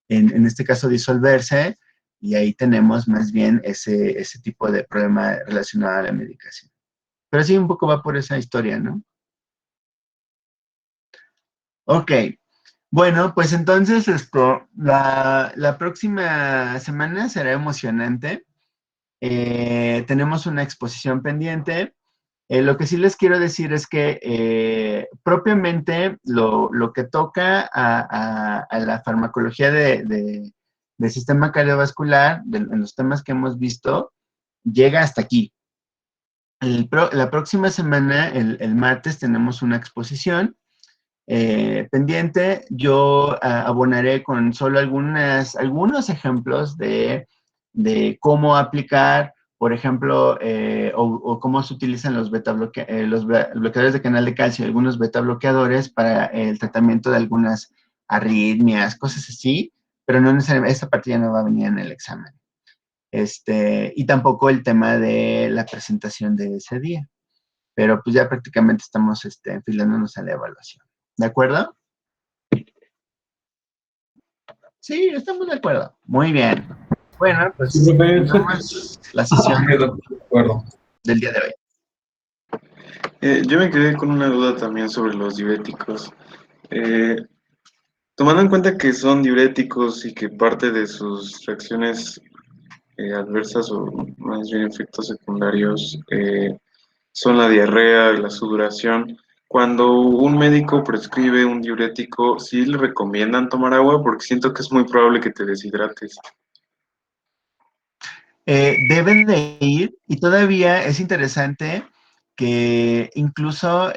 este caso, disolverse, y ahí tenemos más bien ese tipo de problema relacionado a la medicación. Pero sí, un poco va por esa historia, ¿no? Ok, bueno, pues entonces la próxima semana será emocionante. Tenemos una exposición pendiente. Lo que sí les quiero decir es que propiamente lo que toca a la farmacología del sistema cardiovascular, en los temas que hemos visto, llega hasta aquí. La próxima semana, el martes, tenemos una exposición pendiente. Yo abonaré con solo algunos ejemplos de cómo aplicar, por ejemplo, o cómo se utilizan los bloqueadores de canal de calcio, algunos beta bloqueadores para el tratamiento de algunas arritmias, cosas así, pero no necesariamente, esta parte ya no va a venir en el examen. Y tampoco el tema de la presentación de ese día. Pero pues ya prácticamente estamos enfilándonos a la evaluación. ¿De acuerdo? Sí, estamos de acuerdo. Muy bien. Bueno, Sí, pues profe. terminamos la sesión De acuerdo. del día de hoy. Yo me quedé con una duda también sobre los diuréticos. Eh, Tomando en cuenta que son diuréticos y que parte de sus reacciones adversas o más bien efectos secundarios son la diarrea y la sudoración, cuando un médico prescribe un diurético, ¿sí le recomiendan tomar agua? Porque siento que es muy probable que te deshidrates. Deben de ir, y todavía es interesante que incluso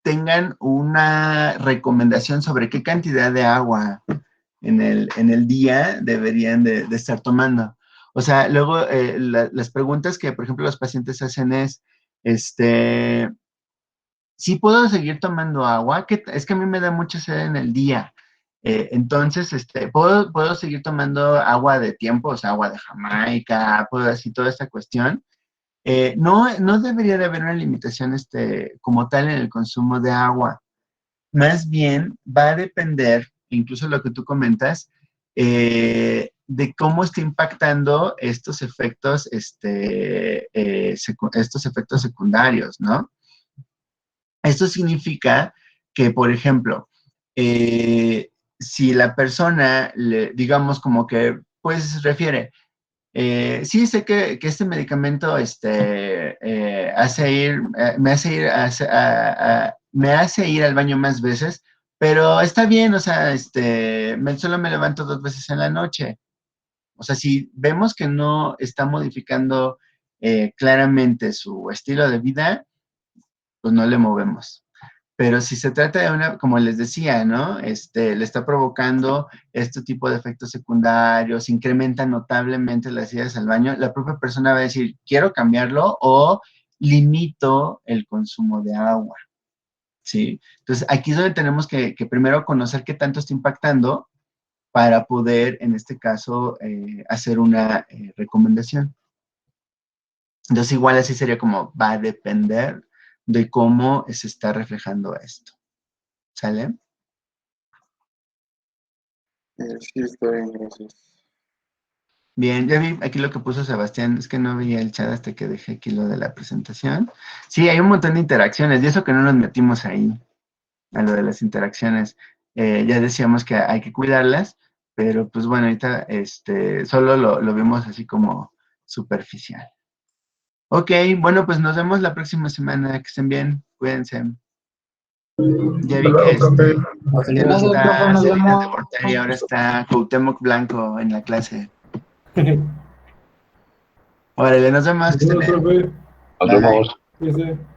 tengan una recomendación sobre qué cantidad de agua en el día deberían de estar tomando. O sea, luego las preguntas que, por ejemplo, los pacientes hacen es, ¿sí puedo seguir tomando agua? Es que a mí me da mucha sed en el día. Entonces, ¿puedo seguir tomando agua de tiempo? O sea, agua de Jamaica, puedo así toda esta cuestión. No debería de haber una limitación como tal en el consumo de agua. más bien va a depender, incluso lo que tú comentas, de cómo está impactando estos efectos, estos efectos secundarios, ¿no? Esto significa que, por ejemplo, si la persona, digamos, como que, pues, refiere, sí, sé que este medicamento hace ir, me hace ir, me hace ir al baño más veces, pero está bien, o sea, solo me levanto 2 veces en la noche. O sea, si vemos que no está modificando claramente su estilo de vida, pues no le movemos. Pero si se trata de una, como les decía, ¿no? Le está provocando este tipo de efectos secundarios, incrementa notablemente las idas al baño, la propia persona va a decir, quiero cambiarlo o limito el consumo de agua, ¿sí? Entonces, aquí es donde tenemos que primero conocer qué tanto está impactando para poder, en este caso, hacer una recomendación. Entonces, igual así sería como, va a depender de cómo se está reflejando esto. ¿Sale? Sí, está bien, gracias. Bien, ya vi aquí lo que puso Sebastián, es que no veía el chat hasta que dejé aquí lo de la presentación. Sí, hay un montón de interacciones, y eso que no nos metimos ahí, a lo de las interacciones. Ya decíamos que hay que cuidarlas, pero pues bueno, ahorita solo lo vimos así como superficial. Ok, bueno, pues nos vemos la próxima semana, que estén bien, cuídense. Ya vi que ya no Gracias, profe, está nos Salinas de vemos. Gortari, ahora está Cuauhtémoc Blanco en la clase. Órale, nos vemos, que estén Saludos, bien. profe. Nos Bye. vemos. Cuídese.